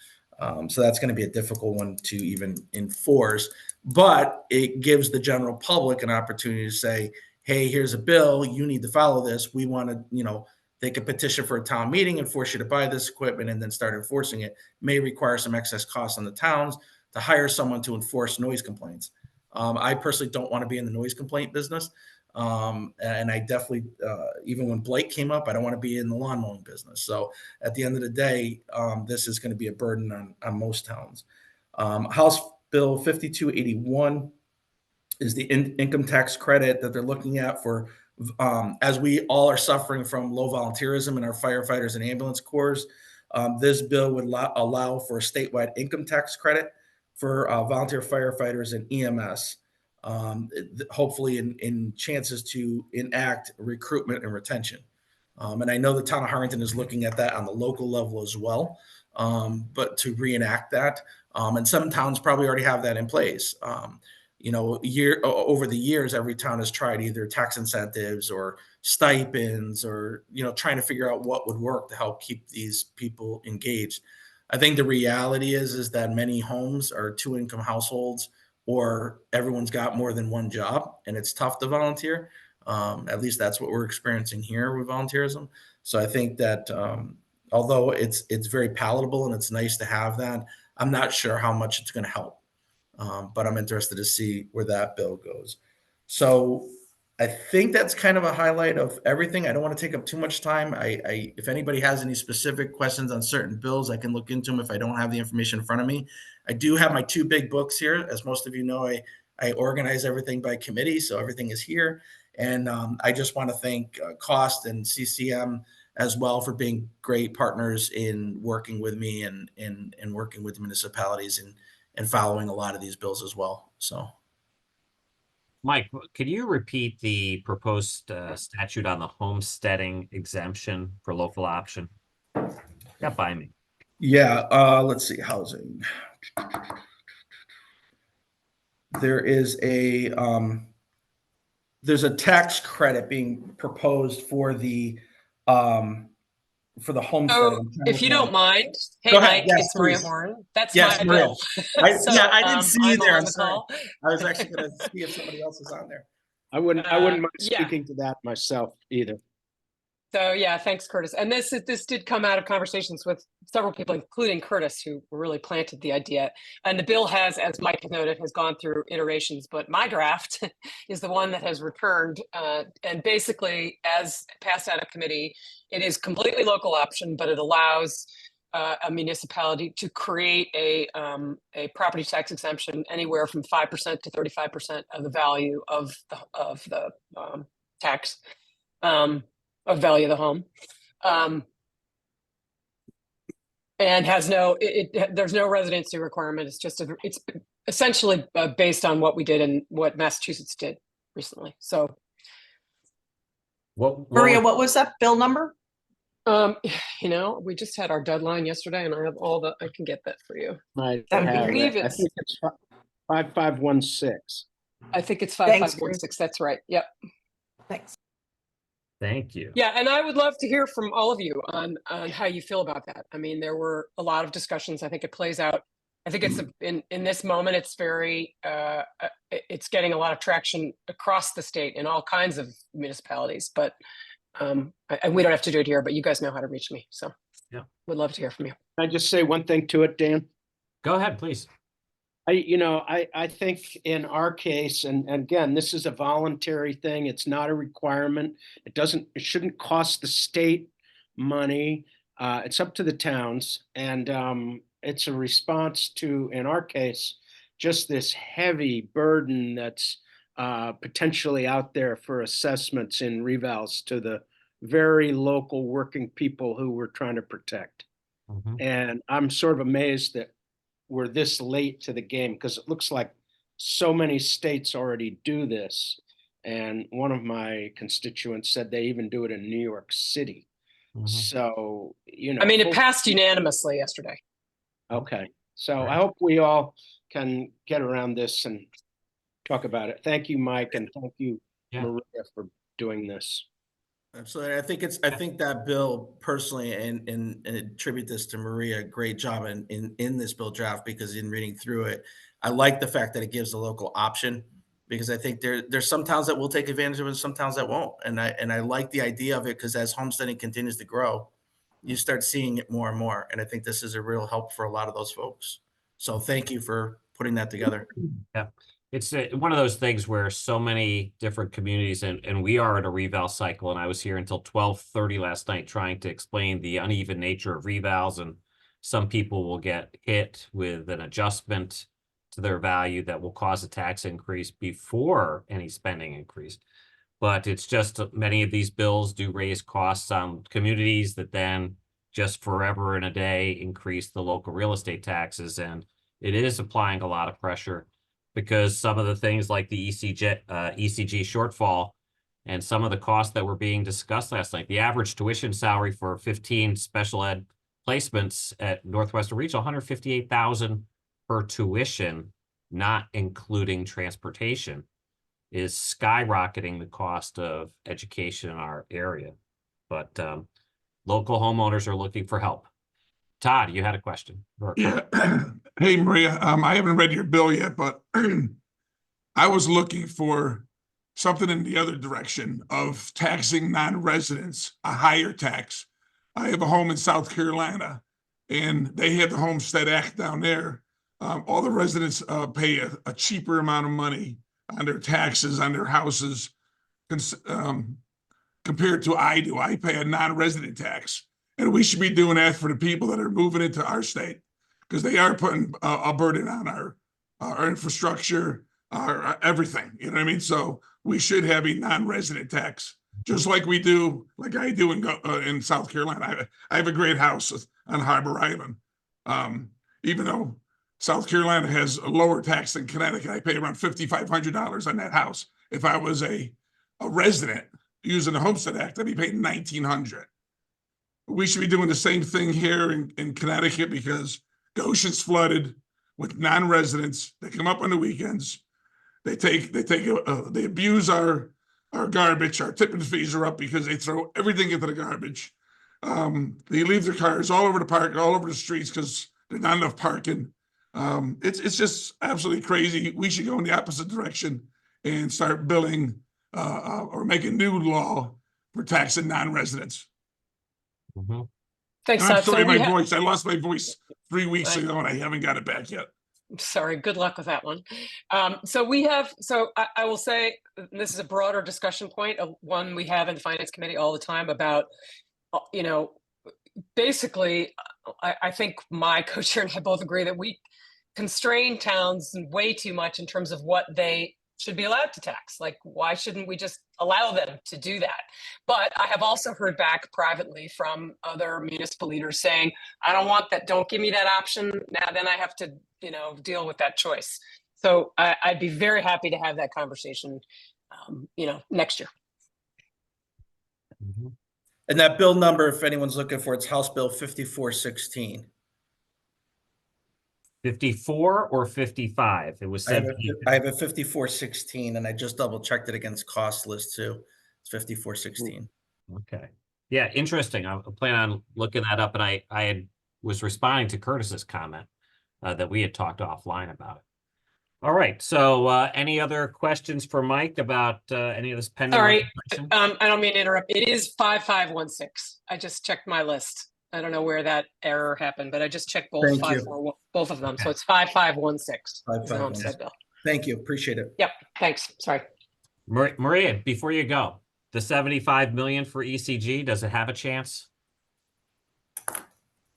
So that's going to be a difficult one to even enforce, but it gives the general public an opportunity to say, hey, here's a bill, you need to follow this. We want to, they could petition for a town meeting and force you to buy this equipment and then start enforcing it. May require some excess costs on the towns to hire someone to enforce noise complaints. I personally don't want to be in the noise complaint business. And I definitely, even when Blake came up, I don't want to be in the lawn mowing business. So at the end of the day, this is going to be a burden on most towns. House Bill 5281 is the income tax credit that they're looking at for, as we all are suffering from low volunteerism in our firefighters and ambulance corps. This bill would allow for a statewide income tax credit for volunteer firefighters and EMS. Hopefully in chances to enact recruitment and retention. And I know the town of Harrington is looking at that on the local level as well, but to reenact that. And some towns probably already have that in place. Over the years, every town has tried either tax incentives or stipends or, trying to figure out what would work to help keep these people engaged. I think the reality is that many homes are two-income households, or everyone's got more than one job, and it's tough to volunteer. At least that's what we're experiencing here with volunteerism. So I think that although it's very palatable and it's nice to have that, I'm not sure how much it's going to help. But I'm interested to see where that bill goes. So I think that's kind of a highlight of everything. I don't want to take up too much time. If anybody has any specific questions on certain bills, I can look into them if I don't have the information in front of me. I do have my two big books here. As most of you know, I organize everything by committee, so everything is here. And I just want to thank COST and CCM as well for being great partners in working with me and working with municipalities and following a lot of these bills as well. So.
Mike, could you repeat the proposed statute on the homesteading exemption for local option? Got by me.
Yeah, let's see, housing. There's a tax credit being proposed for the homestead.
So if you don't mind, hey
Go ahead.
Mike,
Yes,
it's Maria
please.
Horn. That's
Yes,
my
Maria.
bill.
Yeah, I didn't see you
I'm
there.
on
I'm
the
sorry.
call.
I was actually going to see if somebody else is on there.
I wouldn't mind
yeah.
speaking to that myself either.
So yeah, thanks, Curtis. And this did come out of conversations with several people, including Curtis, who really planted the idea. And the bill has, as Mike noted, has gone through iterations, but my draft is the one that has returned. And basically, as passed out of committee, it is completely local option, but it allows a municipality to create a property tax exemption anywhere from 5% to 35% of the value of the tax. Of value of the home, and has there's no residency requirement. It's essentially based on what we did and what Massachusetts did recently. So,
Maria, what was that bill number?
We just had our deadline yesterday, and I have I can get that for you.
I
believe
think it's 5516.
I think it's 5516. That's right. Yep.
Thanks.
Thank you.
Yeah, and I would love to hear from all of you on how you feel about that. I mean, there were a lot of discussions. I think it plays out. I think it's in this moment, it's very it's getting a lot of traction across the state in all kinds of municipalities. But we don't have to do it here. But you guys know how to reach me, so
yeah,
would love to hear from you.
Can I just say one thing to it, Dan?
Go ahead, please.
I think in our case, and again, this is a voluntary thing. It's not a requirement. It shouldn't cost the state money. It's up to the towns. And it's a response to, in our case, just this heavy burden that's potentially out there for assessments in revals to the very local working people who we're trying to protect.
Mm-hmm.
And I'm sort of amazed that we're this late to the game, because it looks like so many states already do this. And one of my constituents said they even do it in New York City. Mm-hmm. So,
I mean, it passed unanimously yesterday.
Okay. So I hope we all can get around this and talk about it. Thank you, Mike. And thank you, Maria, for doing this.
Absolutely. I think that bill personally, and attribute this to Maria, great job in this bill draft, because in reading through it, I like the fact that it gives the local option, because I think there's some towns that will take advantage of it and some towns that won't. And I like the idea of it, because as homesteading continues to grow, you start seeing it more and more. And I think this is a real help for a lot of those folks. So thank you for putting that together.
Yeah. It's one of those things where so many different communities, and we are in a reval cycle, and I was here until 12:30 last night trying to explain the uneven nature of revals, and some people will get hit with an adjustment to their value that will cause a tax increase before any spending increase. But it's just many of these bills do raise costs on communities that then just forever and a day increase the local real estate taxes, and it is applying a lot of pressure, because some of the things like the ECG shortfall and some of the costs that were being discussed last night, the average tuition salary for 15 special ed placements at Northwestern Regional, $158,000 per tuition, not including transportation, is skyrocketing the cost of education in our area. But local homeowners are looking for help. Todd, you had a question.
Yeah. Hey, Maria, I haven't read your bill yet, but I was looking for something in the other direction of taxing non-residents, a higher tax. I have a home in South Carolina, and they have the Homestead Act down there. All the residents pay a cheaper amount of money on their taxes on their houses compared to I do. I pay a non-resident tax. And we should be doing that for the people that are moving into our state, because they are putting a burden on our infrastructure, our everything. You know what I mean? So we should have a non-resident tax just like we do, like I do in South Carolina. I have a great house on Harbor Island. Even though South Carolina has a lower tax than Connecticut, I pay around $5,500 on that house. If I was a resident using the Homestead Act, I'd be paying $1,900. We should be doing the same thing here in Connecticut, because Goshen's flooded with non-residents. They come up on the weekends. They abuse our garbage. Our tipping fees are up because they throw everything into the garbage. They leave their cars all over the park, all over the streets, because there's not enough parking. It's just absolutely crazy. We should go in the opposite direction and start billing or make a new law for taxing non-residents.
Thanks,
I'm
Todd.
sorry,
So
my
we
voice. I lost my voice 3 weeks
Right.
ago, and I haven't got it back yet.
Sorry, good luck with that one. So I will say, this is a broader discussion point, one we have in the Finance Committee all the time about, basically, I think my co-chair and I both agree that we constrain towns way too much in terms of what they should be allowed to tax. Like, why shouldn't we just allow them to do that? But I have also heard back privately from other municipal leaders saying, I don't want that. Don't give me that option. Now, then I have to, deal with that choice. So I'd be very happy to have that conversation, next year.
And that bill number, if anyone's looking for, it's House Bill 5416.
54 or 55? It was
I have
17.
I have a 5416, and I just double checked it against cost list too. It's 5416.
Okay. Yeah, interesting. I plan on looking that up, and I was responding to Curtis's comment that we had talked offline about it. All right. So any other questions for Mike about any of this pending?
Sorry,
legislation?
I don't mean to interrupt. It is 5516. I just checked my list. I don't know where that error happened, but I just checked both both of them. So it's 5516. It's the homestead bill.
Thank you. Appreciate it.
Yep. Thanks. Sorry.
Maria, before you go, the 75 million for ECG, does it have a chance?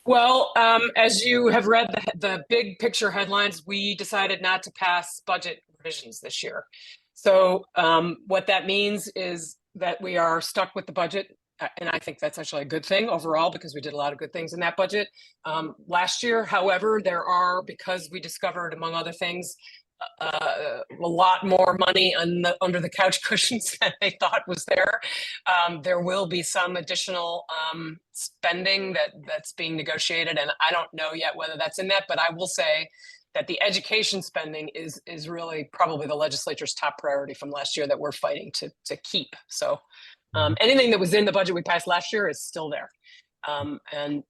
Well, as you have read the big picture headlines, we decided not to pass budget revisions this year. So what that means is that we are stuck with the budget. And I think that's actually a good thing overall, because we did a lot of good things in that budget last year. However, because we discovered, among other things, a lot more money under the couch cushions than they thought was there. There will be some additional spending that's being negotiated, and I don't know yet whether that's in that, but I will say that the education spending is really probably the legislature's top priority from last year that we're fighting to keep. So anything that was in the budget we passed last year is still there. And,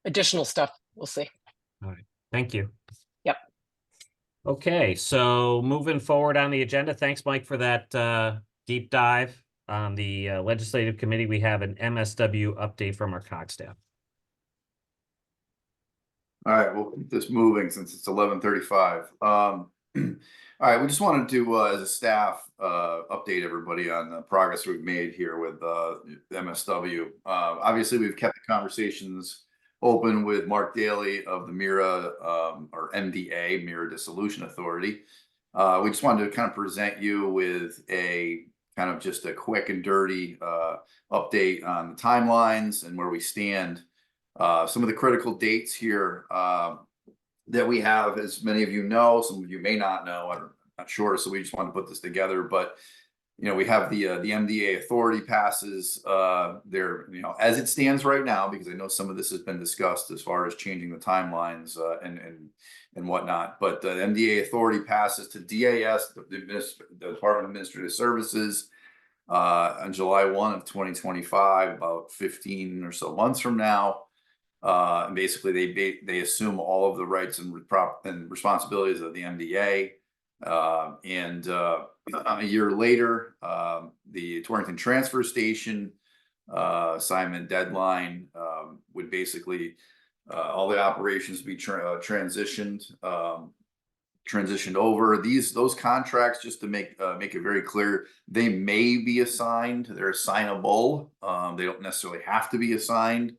additional stuff, we'll see.
All right. Thank you.
Yep.
Okay, so moving forward on the agenda, thanks, Mike, for that deep dive on the legislative committee. We have an MSW update from our COG staff.
All right, we'll keep this moving since it's 11:35. All right, we just wanted to, as a staff, update everybody on the progress we've made here with MSW. Obviously, we've kept the conversations open with Mark Daly of the MIRA, or MDA, MIRA Dissolution Authority. We just wanted to kind of present you with a kind of just a quick and dirty update on the timelines and where we stand. Some of the critical dates here that we have, as many of you know, some of you may not know, I'm not sure, so we just want to put this together. But we have the MDA authority passes there, as it stands right now, because I know some of this has been discussed as far as changing the timelines and whatnot. But the MDA authority passes to DAS, the Department of Administrative Services, on July 1 of 2025, about 15 or so months from now. And basically, they assume all of the rights and responsibilities of the MDA. And a year later, the Torrington Transfer Station assignment deadline would basically all the operations be transitioned over. Those contracts, just to make it very clear, they may be assigned. They're assignable. They don't necessarily have to be assigned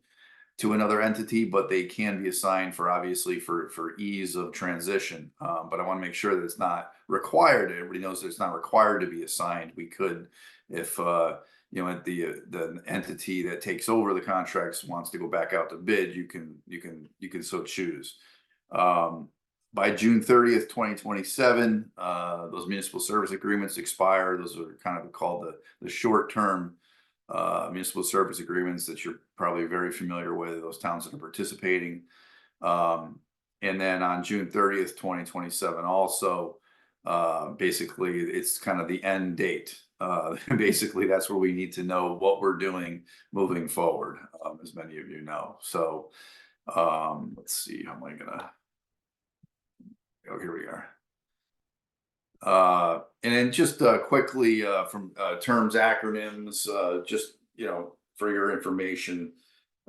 to another entity, but they can be assigned for ease of transition. But I want to make sure that it's not required. Everybody knows that it's not required to be assigned. We could if you know, the entity that takes over the contracts wants to go back out to bid, you can so choose. By June 30th, 2027, those municipal service agreements expire. Those are kind of called the short-term municipal service agreements that you're probably very familiar with, those towns that are participating. And then on June 30th, 2027, also, basically it's kind of the end date. Basically that's where we need to know what we're doing moving forward, as many of you know. So let's see, how am I gonna, oh, here we are. And then just quickly from terms, acronyms, just, you know, for your information,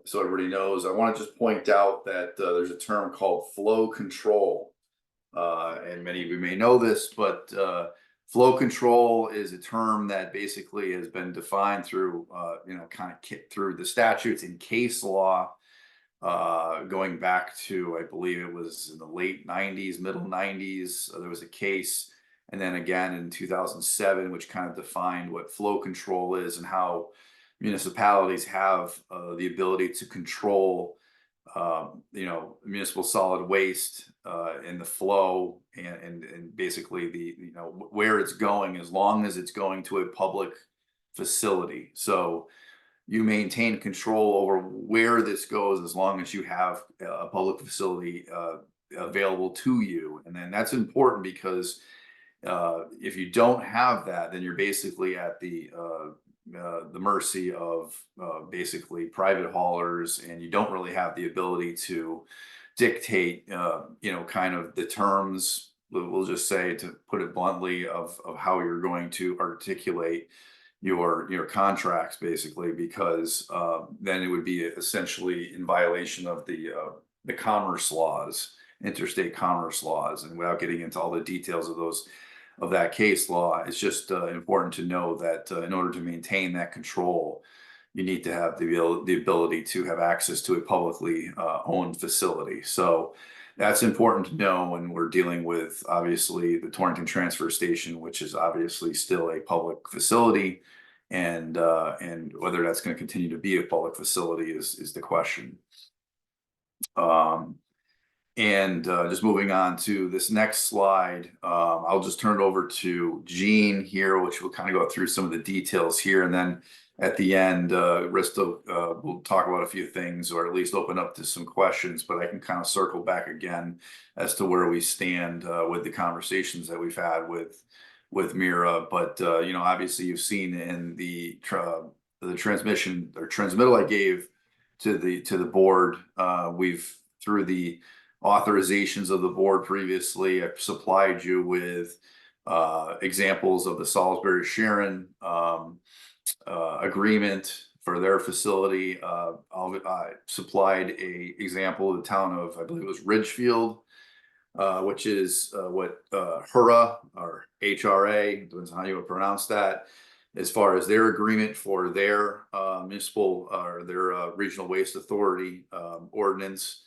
so everybody knows, I want to just point out that there's a term called flow control. And many of you may know this, but flow control is a term that basically has been defined through, you know, kind of through the statutes and case law, going back to, I believe it was in the late 90s, middle 90s, there was a case. And then again in 2007, which kind of defined what flow control is and how municipalities have the ability to control, you know, municipal solid waste and the flow and basically the, you know, where it's going, as long as it's going to a public facility. So you maintain control over where this goes as long as you have a public facility available to you. And then that's important because if you don't have that, then you're basically at the mercy of basically private haulers, and you don't really have the ability to dictate, you know, kind of the terms, we'll just say, to put it bluntly, of how you're going to articulate your contracts, basically, because then it would be essentially in violation of the commerce laws, interstate commerce laws. And without getting into all the details of those, of that case law, it's just important to know that in order to maintain that control, you need to have the ability to have access to a publicly owned facility. So that's important to know when we're dealing with, obviously, the Torrington Transfer Station, which is obviously still a public facility, and whether that's going to continue to be a public facility is the question. And just moving on to this next slide, I'll just turn it over to Jean here, which will kind of go through some of the details here. And then at the end, Risto will talk about a few things, or at least open up to some questions, but I can kind of circle back again as to where we stand with the conversations that we've had with Mira. But, you know, obviously you've seen in the transmission or transmittal I gave to the board, we've, through the authorizations of the board previously, I've supplied you with examples of the Salisbury Sharon agreement for their facility. I supplied a example of the town of, I believe it was Ridgefield, which is what HRA or HRA, depends on how you would pronounce that, as far as their agreement for their municipal or their regional waste authority ordinance,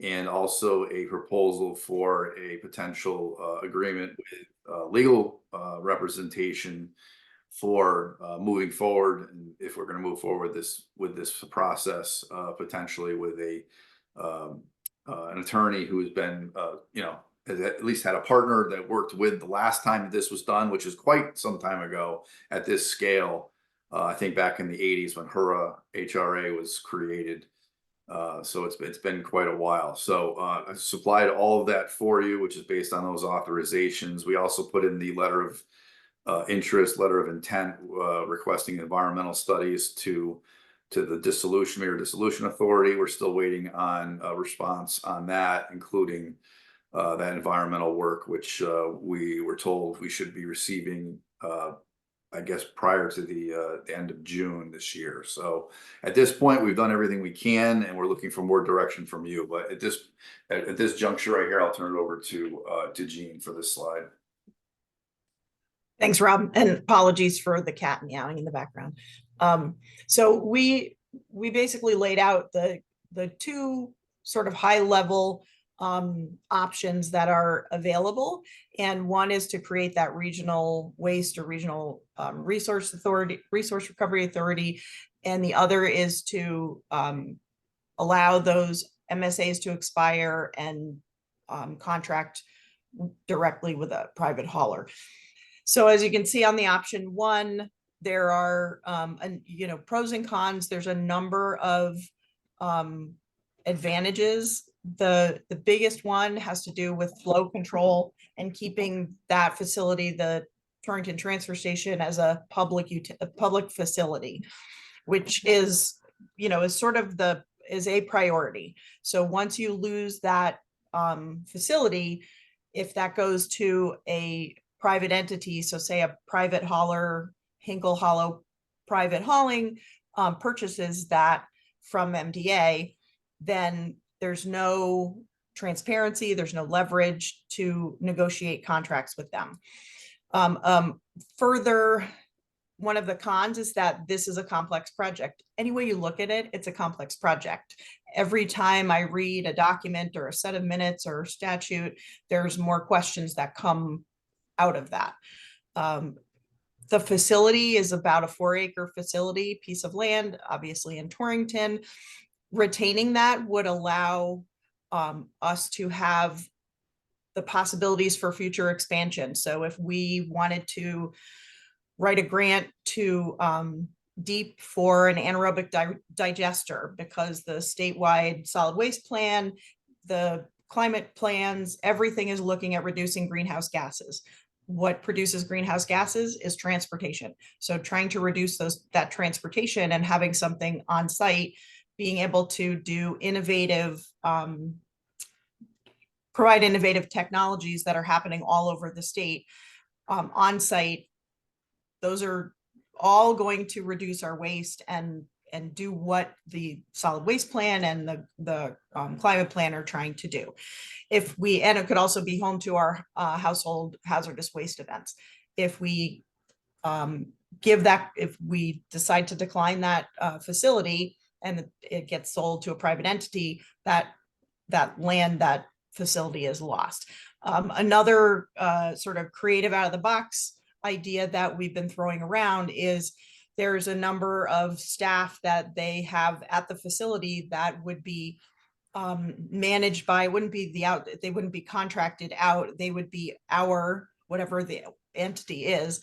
and also a proposal for a potential agreement with legal representation for moving forward. And if we're going to move forward with this process, potentially with an attorney who has been, you know, has at least had a partner that worked with the last time that this was done, which is quite some time ago at this scale. I think back in the 80s when HRA was created. So it's been quite a while. So I supplied all of that for you, which is based on those authorizations. We also put in the letter of interest, letter of intent, requesting environmental studies to the Mayor Dissolution Authority. We're still waiting on a response on that, including that environmental work, which we were told we should be receiving, I guess, prior to the end of June this year. So at this point, we've done everything we can, and we're looking for more direction from you. But at this juncture right here, I'll turn it over to Jean for this slide.
Thanks, Rob, and apologies for the cat meowing in the background. So we basically laid out the two sort of high level options that are available. And one is to create that regional waste or regional resource recovery authority. And the other is to allow those MSAs to expire and contract directly with a private hauler. So as you can see on the option one, there are pros and cons. There's a number of advantages. The biggest one has to do with flow control and keeping that facility, the Torrington Transfer Station, as a public facility, which is, is sort of is a priority. So once you lose that facility, if that goes to a private entity, so say a private hauler, Hinkle Hollow Private Hauling, purchases that from MDA, then there's no transparency, there's no leverage to negotiate contracts with them. Further, one of the cons is that this is a complex project. Any way you look at it, it's a complex project. Every time I read a document or a set of minutes or statute, there's more questions that come out of that. The facility is about a 4-acre facility, piece of land, obviously in Torrington. Retaining that would allow us to have the possibilities for future expansion. So if we wanted to write a grant to DEEP for an anaerobic digester, because the statewide solid waste plan, the climate plans, everything is looking at reducing greenhouse gases. What produces greenhouse gases is transportation. So trying to reduce that transportation and having something on site, being able to do innovative, provide innovative technologies that are happening all over the state on site. Those are all going to reduce our waste and do what the solid waste plan and the climate plan are trying to do. And it could also be home to our household hazardous waste events. If we if we decide to decline that facility and it gets sold to a private entity, that facility is lost. Another sort of creative out of the box idea that we've been throwing around is there's a number of staff that they have at the facility that would be managed by, they wouldn't be contracted out, they would be our, whatever the entity is,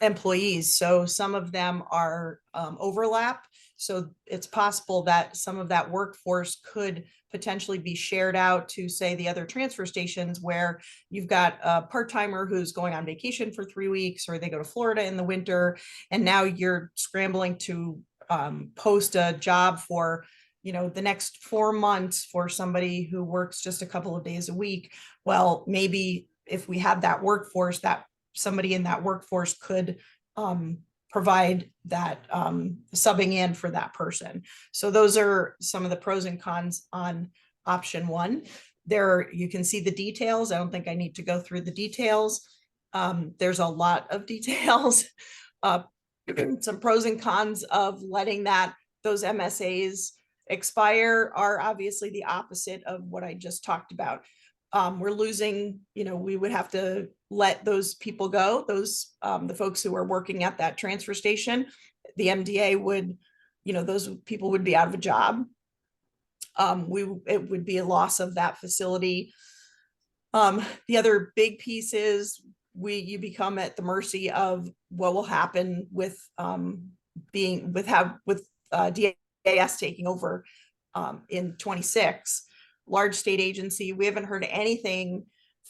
employees. So some of them are overlap. So it's possible that some of that workforce could potentially be shared out to, say, the other transfer stations, where you've got a part-timer who's going on vacation for 3 weeks, or they go to Florida in the winter, and now you're scrambling to post a job for the next 4 months for somebody who works just a couple of days a week. Well, maybe if we have that workforce, that somebody in that workforce could provide that subbing in for that person. So those are some of the pros and cons on option one. There, you can see the details. I don't think I need to go through the details. There's a lot of details. Some pros and cons of letting those MSAs expire are obviously the opposite of what I just talked about. We're losing, we would have to let those people go, the folks who are working at that transfer station. The MDA would, those people would be out of a job. It would be a loss of that facility. The other big piece is you become at the mercy of what will happen with DAS taking over in 26. Large state agency. We haven't heard anything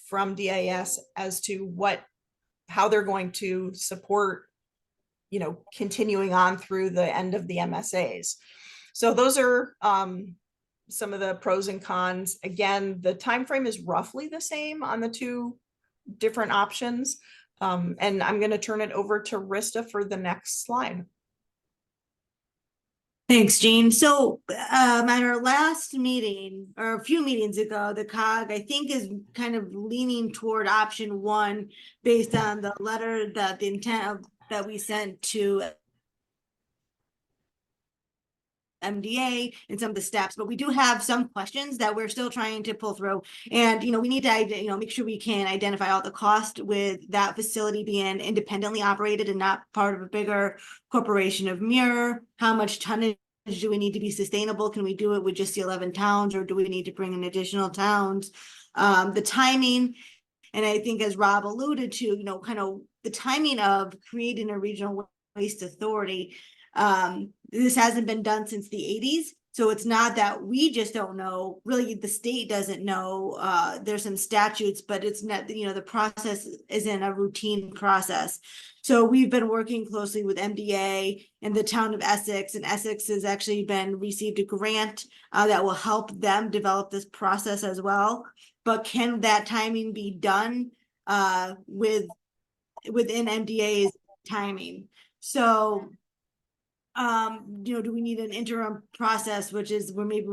from DIS as to how they're going to support, continuing on through the end of the MSAs. So those are some of the pros and cons. Again, the time frame is roughly the same on the two different options. And I'm going to turn it over to Rista for the next slide.
Thanks, Jean. So at our last meeting, or a few meetings ago, the COG, I think, is kind of leaning toward option one based on the letter that the intent that we sent to MDA and some of the steps, but we do have some questions that we're still trying to pull through. And, we need to, make sure we can identify all the cost with that facility being independently operated and not part of a bigger corporation of Mirror. How much tonnage do we need to be sustainable? Can we do it with just the 11 towns, or do we need to bring in additional towns? The timing, and I think as Rob alluded to, kind of the timing of creating a regional waste authority. This hasn't been done since the 80s. So it's not that we just don't know, really the state doesn't know. There's some statutes, but it's not, the process isn't a routine process. So we've been working closely with MDA and the town of Essex, and Essex has actually received a grant that will help them develop this process as well. But can that timing be done within MDA's timing? So do we need an interim process, which is where maybe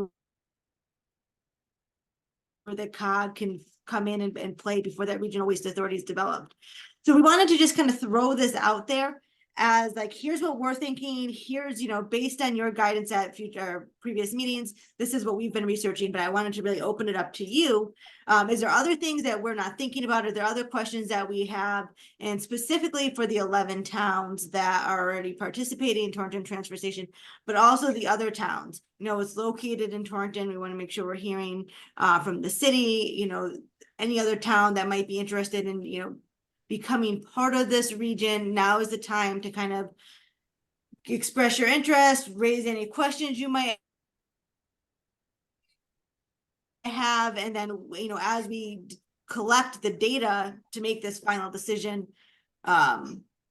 the COG can come in and play before that regional waste authority is developed? So we wanted to just kind of throw this out there as like, here's what we're thinking. Here's, based on your guidance at previous meetings, this is what we've been researching, but I wanted to really open it up to you. Is there other things that we're not thinking about? Are there other questions that we have? And specifically for the 11 towns that are already participating in Torrington Transfer Station, but also the other towns, it's located in Torrington. We want to make sure we're hearing from the city, any other town that might be interested in, becoming part of this region. Now is the time to kind of express your interest, raise any questions you might have, and then as we collect the data to make this final decision,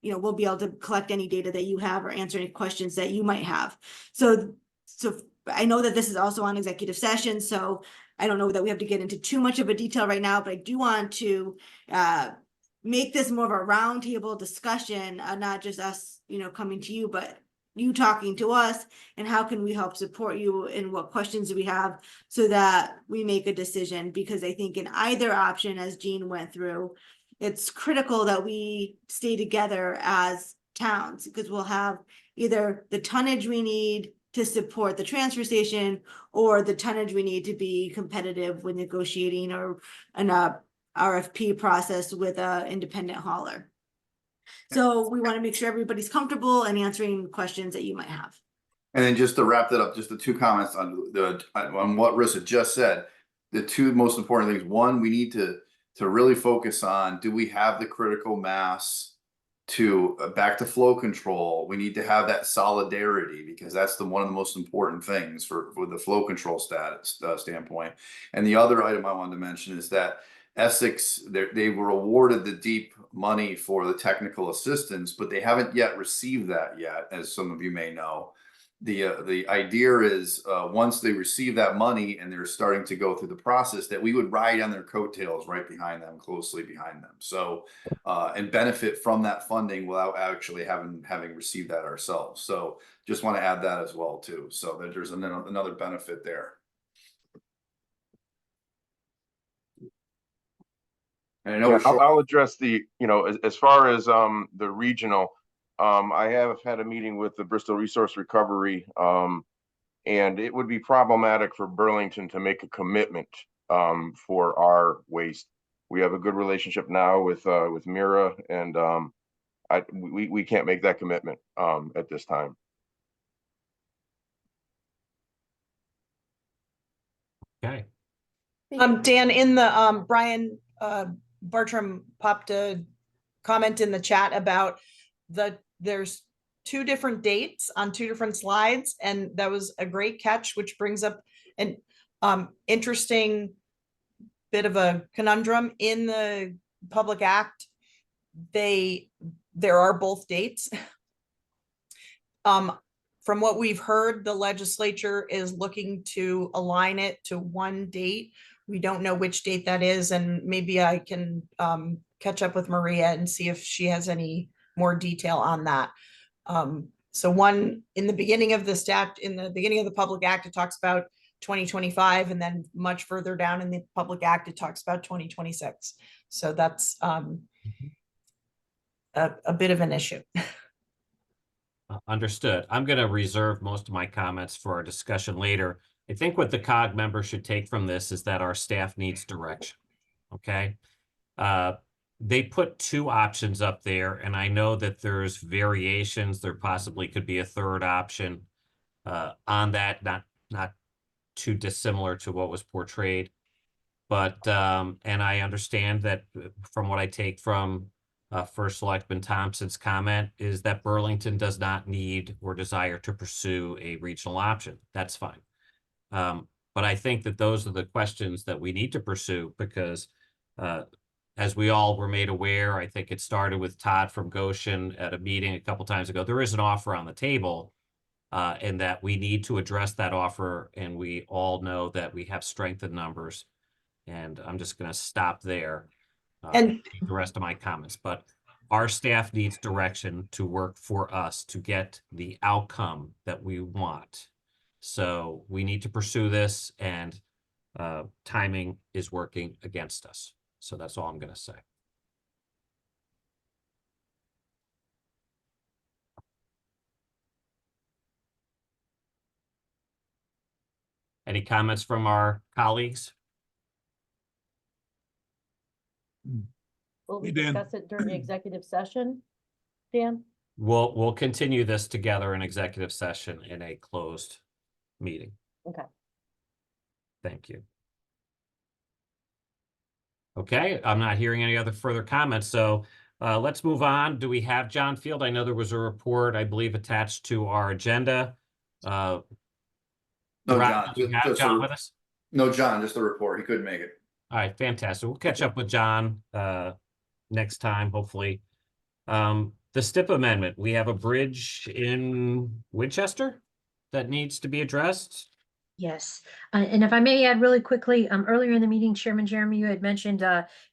we'll be able to collect any data that you have or answer any questions that you might have. So I know that this is also on executive session, so I don't know that we have to get into too much of a detail right now, but I do want to make this more of a roundtable discussion, not just us, coming to you, but you talking to us, and how can we help support you, and what questions do we have so that we make a decision? Because I think in either option, as Jean went through, it's critical that we stay together as towns, because we'll have either the tonnage we need to support the transfer station, or the tonnage we need to be competitive with negotiating or an RFP process with an independent hauler. So we want to make sure everybody's comfortable and answering questions that you might have.
And then just to wrap that up, just the two comments on what Rissa just said. The two most important things: one, we need to really focus on, do we have the critical mass to back to flow control? We need to have that solidarity, because that's one of the most important things for the flow control standpoint. And the other item I wanted to mention is that Essex, they were awarded the deep money for the technical assistance, but they haven't yet received that yet, as some of you may know. The idea is once they receive that money and they're starting to go through the process, that we would ride on their coattails right behind them, closely behind them. So and benefit from that funding without actually having received that ourselves. So just want to add that as well too, so that there's another benefit there. And I know
I'll address the, as far as the regional, I have had a meeting with the Bristol Resource Recovery, and it would be problematic for Burlington to make a commitment for our waste. We have a good relationship now with Mira, and we can't make that commitment at this time.
Okay.
Dan, in the Brian Bartram popped a comment in the chat about there's two different dates on two different slides, and that was a great catch, which brings up an interesting bit of a conundrum in the Public Act. There are both dates. From what we've heard, the legislature is looking to align it to one date. We don't know which date that is, and maybe I can catch up with Maria and see if she has any more detail on that. So one, in the beginning of the Public Act, it talks about 2025, and then much further down in the Public Act, it talks about 2026. So that's a bit of an issue.
Understood. I'm going to reserve most of my comments for our discussion later. I think what the COG members should take from this is that our staff needs direction. Okay. They put two options up there, and I know that there's variations. There possibly could be a third option on that, not too dissimilar to what was portrayed. But and I understand that from what I take from First Selectman Thompson's comment is that Burlington does not need or desire to pursue a regional option. That's fine. But I think that those are the questions that we need to pursue because as we all were made aware, I think it started with Todd from Goshen at a meeting a couple times ago. There is an offer on the table and that we need to address that offer. And we all know that we have strength in numbers. And I'm just going to stop there and the rest of my comments. But our staff needs direction to work for us to get the outcome that we want. So we need to pursue this, and timing is working against us. So that's all I'm going to say. Any comments from our colleagues?
Will we
Hey, Dan.
discuss it during the executive session, Dan?
We'll continue this together in executive session in a closed meeting.
Okay.
Thank you. Okay, I'm not hearing any other further comments, so let's move on. Do we have John Field? I know there was a report, I believe, attached to our agenda.
No,
Rob,
John,
do we have
just
John with us?
no, John, just the report. He couldn't make it.
All right, fantastic. We'll catch up with John next time, hopefully. The STIP amendment, we have a bridge in Winchester that needs to be addressed.
Yes, and if I may add really quickly, earlier in the meeting, Chairman Jeremy, you had mentioned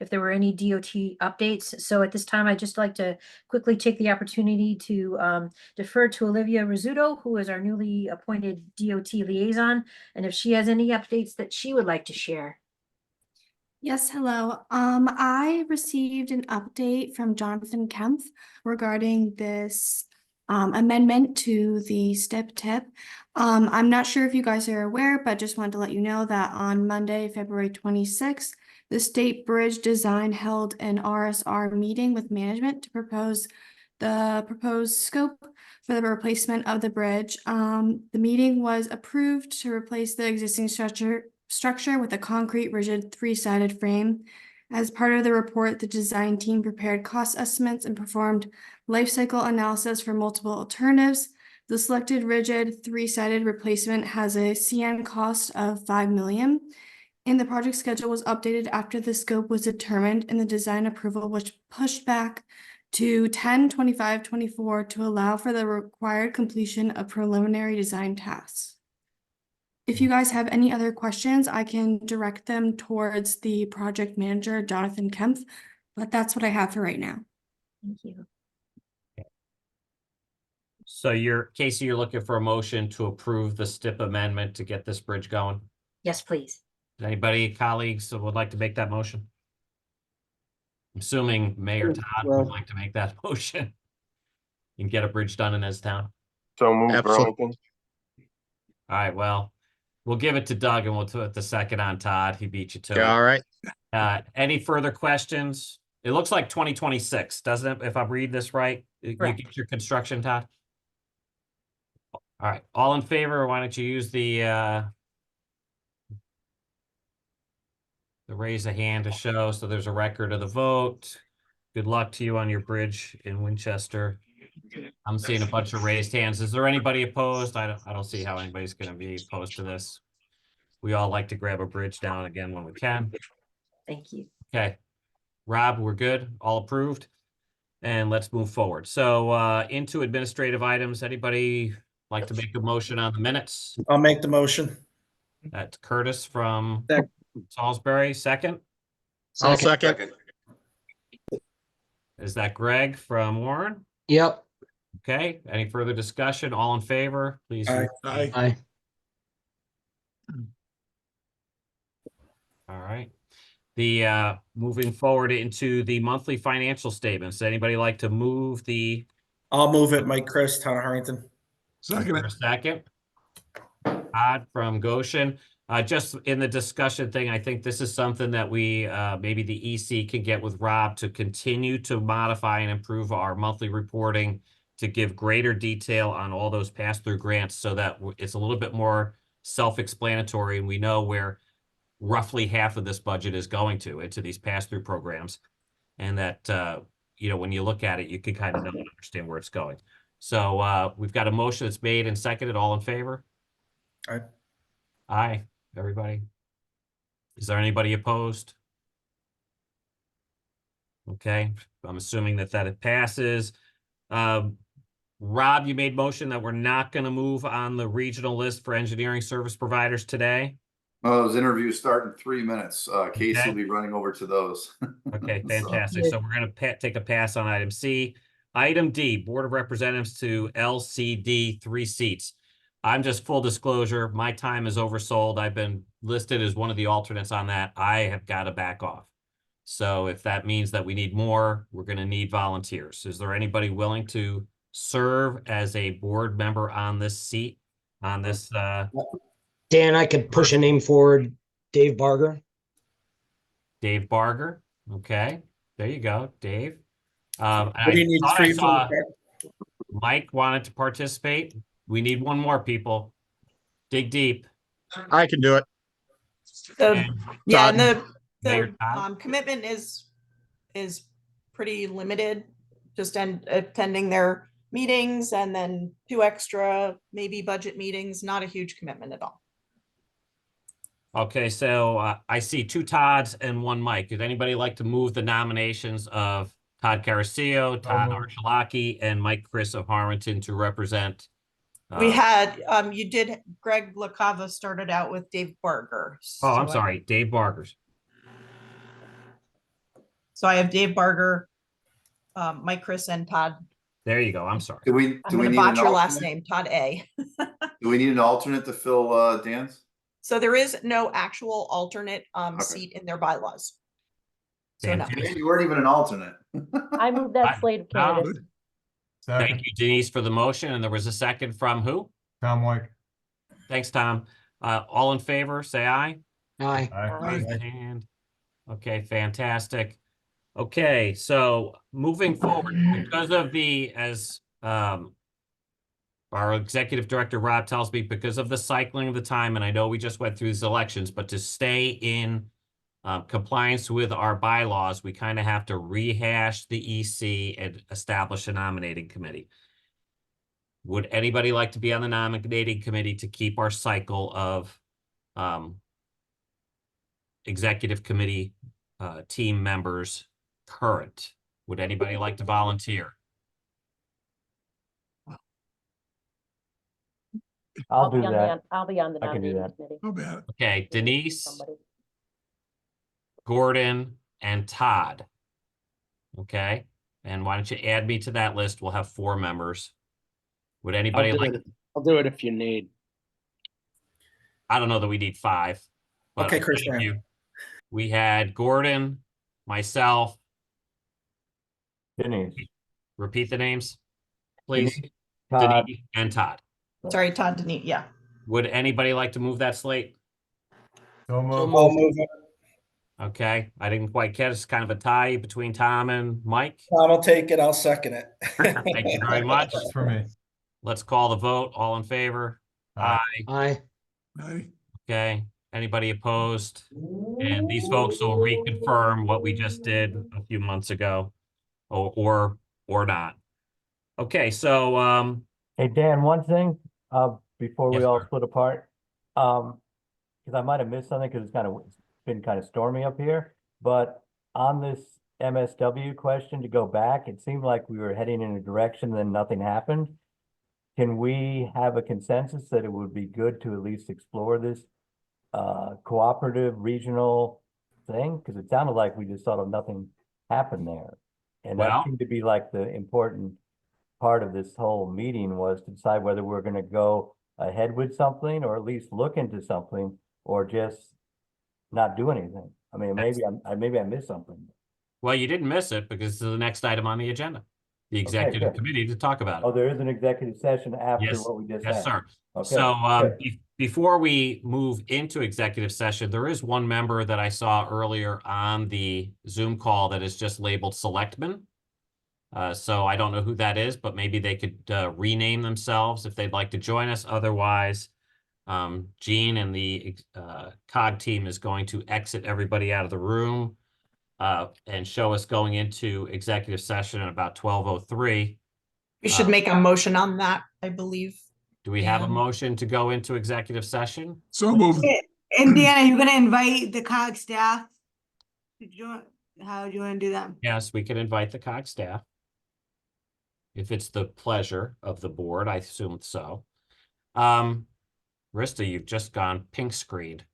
if there were any DOT updates. So at this time, I'd just like to quickly take the opportunity to defer to Olivia Rizzuto, who is our newly appointed DOT liaison, and if she has any updates that she would like to share.
Yes, hello. I received an update from Jonathan Kempf regarding this amendment to the STIP tip. I'm not sure if you guys are aware, but just wanted to let you know that on Monday, February 26th, the State Bridge Design held an RSR meeting with management to propose the proposed scope for the replacement of the bridge. The meeting was approved to replace the existing structure with a concrete rigid three-sided frame. As part of the report, the design team prepared cost estimates and performed life cycle analysis for multiple alternatives. The selected rigid three-sided replacement has a CN cost of $5 million, and the project schedule was updated after the scope was determined and the design approval was pushed back to 10/25/24 to allow for the required completion of preliminary design tasks. If you guys have any other questions, I can direct them towards the project manager, Jonathan Kempf, but that's what I have for right now.
Thank you.
So Casey, you're looking for a motion to approve the STIP amendment to get this bridge going?
Yes, please.
Anybody, colleagues, that would like to make that motion? I'm assuming Mayor Todd would like to make that motion and get a bridge done in his town.
So move Burlington.
All right, well, we'll give it to Doug and we'll put the second on Todd. He beat you to it.
All right.
Any further questions? It looks like 2026, doesn't it? If I'm reading this right, you get your construction, Todd? All right, all in favor, why don't you use the raise a hand to show so there's a record of the vote. Good luck to you on your bridge in Winchester. I'm seeing a bunch of raised hands. Is there anybody opposed? I don't see how anybody's going to be opposed to this. We all like to grab a bridge down again when we can.
Thank you.
Okay. Rob, we're good. All approved. And let's move forward. So into administrative items. Anybody like to make a motion on the minutes?
I'll make the motion.
That's Curtis from Salisbury. Second.
I'll second.
Is that Greg from Warren?
Yep.
Okay. Any further discussion? All in favor, please.
Aye.
Aye.
All right. The moving forward into the monthly financial statements. Anybody like to move the
I'll move it. Mike Chris, Town of Harrington.
Second.
For a second. Todd from Goshen. Just in the discussion thing, I think this is something that we, maybe the EC can get with Rob to continue to modify and improve our monthly reporting to give greater detail on all those pass-through grants so that it's a little bit more self-explanatory and we know where roughly half of this budget is going to into these pass-through programs. And that, you know, when you look at it, you can kind of know and understand where it's going. So we've got a motion that's made and seconded. All in favor?
Aye.
Aye, everybody. Is there anybody opposed? Okay, I'm assuming that it passes. Rob, you made motion that we're not going to move on the regional list for engineering service providers today.
Well, those interviews start in 3 minutes. Casey
Okay.
will be running over to those.
Okay, fantastic. So we're going to take a pass on item C. Item D, Board of Representatives to LCD, 3 seats. I'm just full disclosure, my time is oversold. I've been listed as one of the alternates on that. I have got to back off. So if that means that we need more, we're going to need volunteers. Is there anybody willing to serve as a board member on this seat, on this?
Dan, I could push a name forward. Dave Barger.
Dave Barger. Okay, there you go, Dave.
What do you need
I
three
saw
for?
Mike wanted to participate. We need one more, people. Dig deep.
I can do it.
Yeah, and
Mayor
the
Todd?
commitment is pretty limited, just attending their meetings and then 2 extra, maybe budget meetings, not a huge commitment at all.
Okay, so I see 2 Todds and 1 Mike. Would anybody like to move the nominations of Todd Carasillo, Todd Archulaki, and Mike Chris of Harrington to represent?
We had, you did, Greg LaCava started out with Dave Barger.
Oh, I'm
So
sorry, Dave Barger's.
So I have Dave Barger, Mike Chris, and Todd.
There you go. I'm sorry.
Do we
I'm going to
need
botch
an
your last
alternate?
name, Todd A.
Do we need an alternate to fill Dan's?
So there is no actual alternate seat in their bylaws. So no.
You weren't even an alternate.
I move that slate of candidates.
Thank you, Denise, for the motion. And there was a second from who?
Tom White.
Thanks, Tom. All in favor, say aye.
Aye.
Raise your hand. Okay, fantastic. Okay, so moving forward, because of as our executive director, Rob, tells me, because of the cycling of the time, and I know we just went through these elections, but to stay in compliance with our bylaws, we kind of have to rehash the EC and establish a nominating committee. Would anybody like to be on the nominating committee to keep our cycle of executive committee team members current? Would anybody like to volunteer?
I'll do that. I'll be on the
I can do
nominating committee.
Okay, Denise, Gordon, and Todd. Okay, and why don't you add me to that list? We'll have 4 members. Would anybody like?
I'll do it if you need.
I don't know that we need 5. But
Okay, Chris.
thank you. We had Gordon, myself.
Denise.
Repeat the names, please.
Todd.
Denise and Todd.
Sorry, Todd Denise. Yeah.
Would anybody like to move that slate?
So moved.
I'll move it.
Okay, I didn't quite catch. It's kind of a tie between Tom and Mike.
Tom will take it. I'll second it.
Thank you very much.
That's for me.
Let's call the vote. All in favor?
Aye.
Aye.
Aye.
Okay, anybody opposed? And these folks will reconfirm what we just did a few months ago, or not. Okay, so
Hey, Dan, one thing, before we
Yes,
all
sir.
split apart, because I might have missed something because it's been kind of stormy up here, but on this MSW question to go back, it seemed like we were heading in a direction, then nothing happened. Can we have a consensus that it would be good to at least explore this cooperative regional thing? Because it sounded like we just sort of nothing happened there. And
Well-
that seemed to be like the important part of this whole meeting, was to decide whether we're gonna go ahead with something or at least look into something, or just not do anything. I mean, maybe I missed something.
well, you didn't miss it because it's the next item on the agenda. the executive
good.
committee to talk about it.
Oh, there is an executive session after
Yes,
what we just
yes,
had.
sir.
Okay,
So
good.
before we move into executive session, there is one member that I saw earlier on the Zoom call that is just labeled selectman. So I don't know who that is, but maybe they could rename themselves if they'd like to join us. Otherwise, Jean and the COG team is going to exit everybody out of the room and show us going into executive session at about 12:03.
We should make a motion on that, I believe.
Do we have a
Dan.
motion to go into executive session?
So moved.
And Dan, are you gonna invite the COG staff to join? How do you wanna do that?
Yes, we can invite the COG staff. If it's the pleasure of the board, I assume so. Rista, you've just gone pink screened.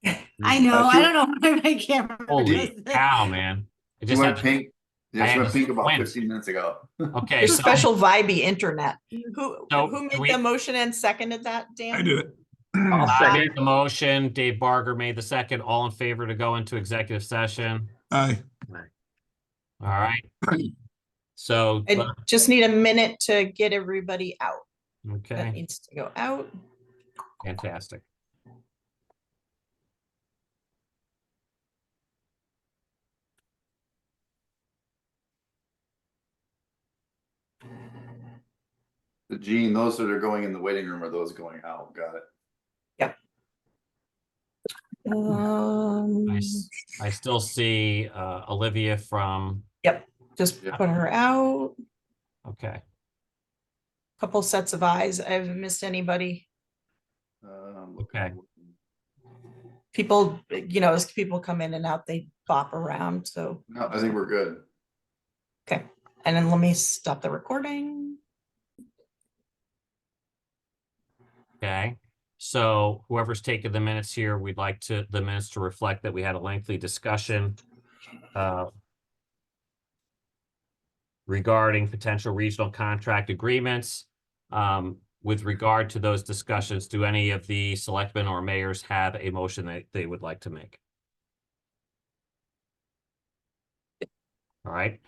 I know, I don't know why my camera does
Holy
that.
cow, man. It
She
just
went
had
pink. Yeah,
I
she
had
went
to
pink about
squint.
15 minutes ago.
Okay,
Your
so
special vibey internet.
So,
Who
do
made
we-
the motion and seconded that, Dan?
I did it.
I made the motion, Dave Barger made the second. All in favor to go into executive session?
Aye.
All right. So,
I just need a minute to get everybody out. That
okay,
needs to go out.
fantastic.
Gene, those that are going in the waiting room are those going out. Got it.
I still see Olivia from,
Yep, just put her out.
okay.
Couple sets of eyes. I haven't missed anybody.
Okay.
People, as people come in and out, they bop around, so.
No, I think we're good.
Okay, and then let me stop the recording.
Okay, so whoever's taking the minutes here, we'd like the minutes to reflect that we had a lengthy discussion regarding potential regional contract agreements. With regard to those discussions, do any of the selectmen or mayors have a motion that they would like to make? All right,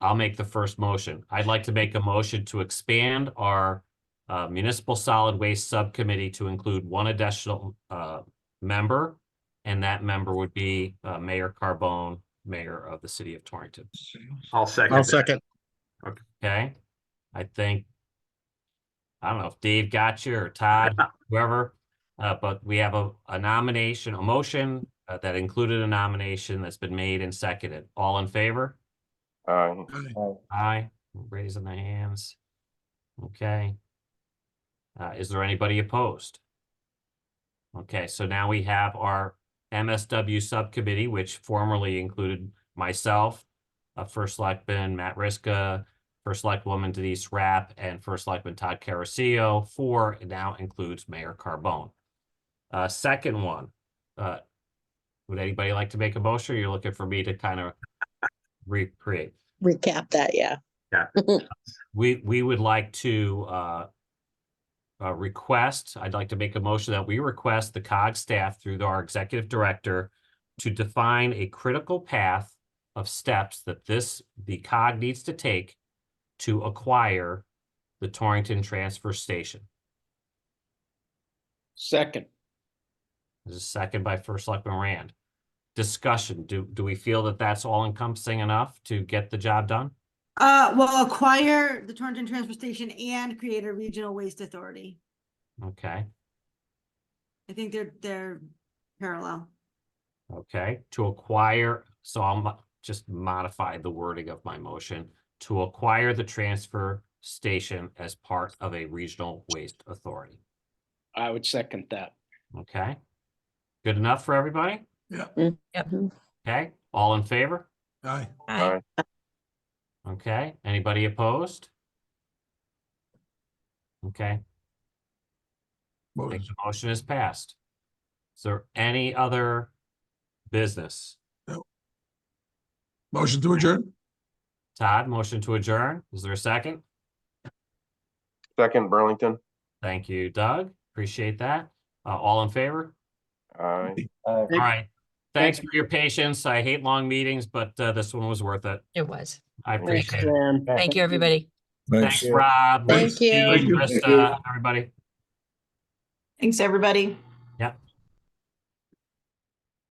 I'll make the first motion. I'd like to make a motion to expand our Municipal Solid Waste Subcommittee to include one additional member, and that member would be Mayor Carbone, Mayor of the City of Torrington.
I'll second.
I'll second.
Okay, I don't know if Dave got you or Todd, whoever, but we have a nomination, a motion that included a nomination that's been made and seconded. All in favor? Aye, raising the hands. Okay. Is there anybody opposed? Okay, so now we have our MSW subcommittee, which formerly included myself, First Selectman Matt Riska, First Selectwoman Denise Rapp, and First Selectman Todd Carasillo. 4 now includes Mayor Carbone. Second one, would anybody like to make a motion? Or you're looking for me to kind of recreate?
Recap that, yeah.
We would like to request, I'd like to make a motion that we request the COG staff through our executive director to define a critical path of steps that the COG needs to take to acquire the Torrington Transfer Station.
Second.
There's a second by First Selectman Rand. Discussion, do we feel that that's all encompassing enough to get the job done?
Well, acquire the Torrington Transfer Station and create a regional waste authority.
Okay,
I think they're parallel.
okay, to acquire, so I'll just modify the wording of my motion, to acquire the transfer station as part of a regional waste authority.
I would second that.
Okay, good enough for everybody?
Yeah.
Yep.
Okay, all in favor?
Aye.
Aye.
Okay, anybody opposed? Okay, I think the motion is passed. Is there any other business?
Motion to adjourn?
Todd, motion to adjourn. Is there a second?
Second, Burlington.
Thank you, Doug. Appreciate that. All in favor?
Aye.
All right. Thanks for your patience. I hate long meetings, but this one was worth it.
It was.
I appreciate it.
Thank you, everybody.
Thanks, Rob.
Thank you.
Steve,
Thank you.
Krista, everybody.
Thanks, everybody.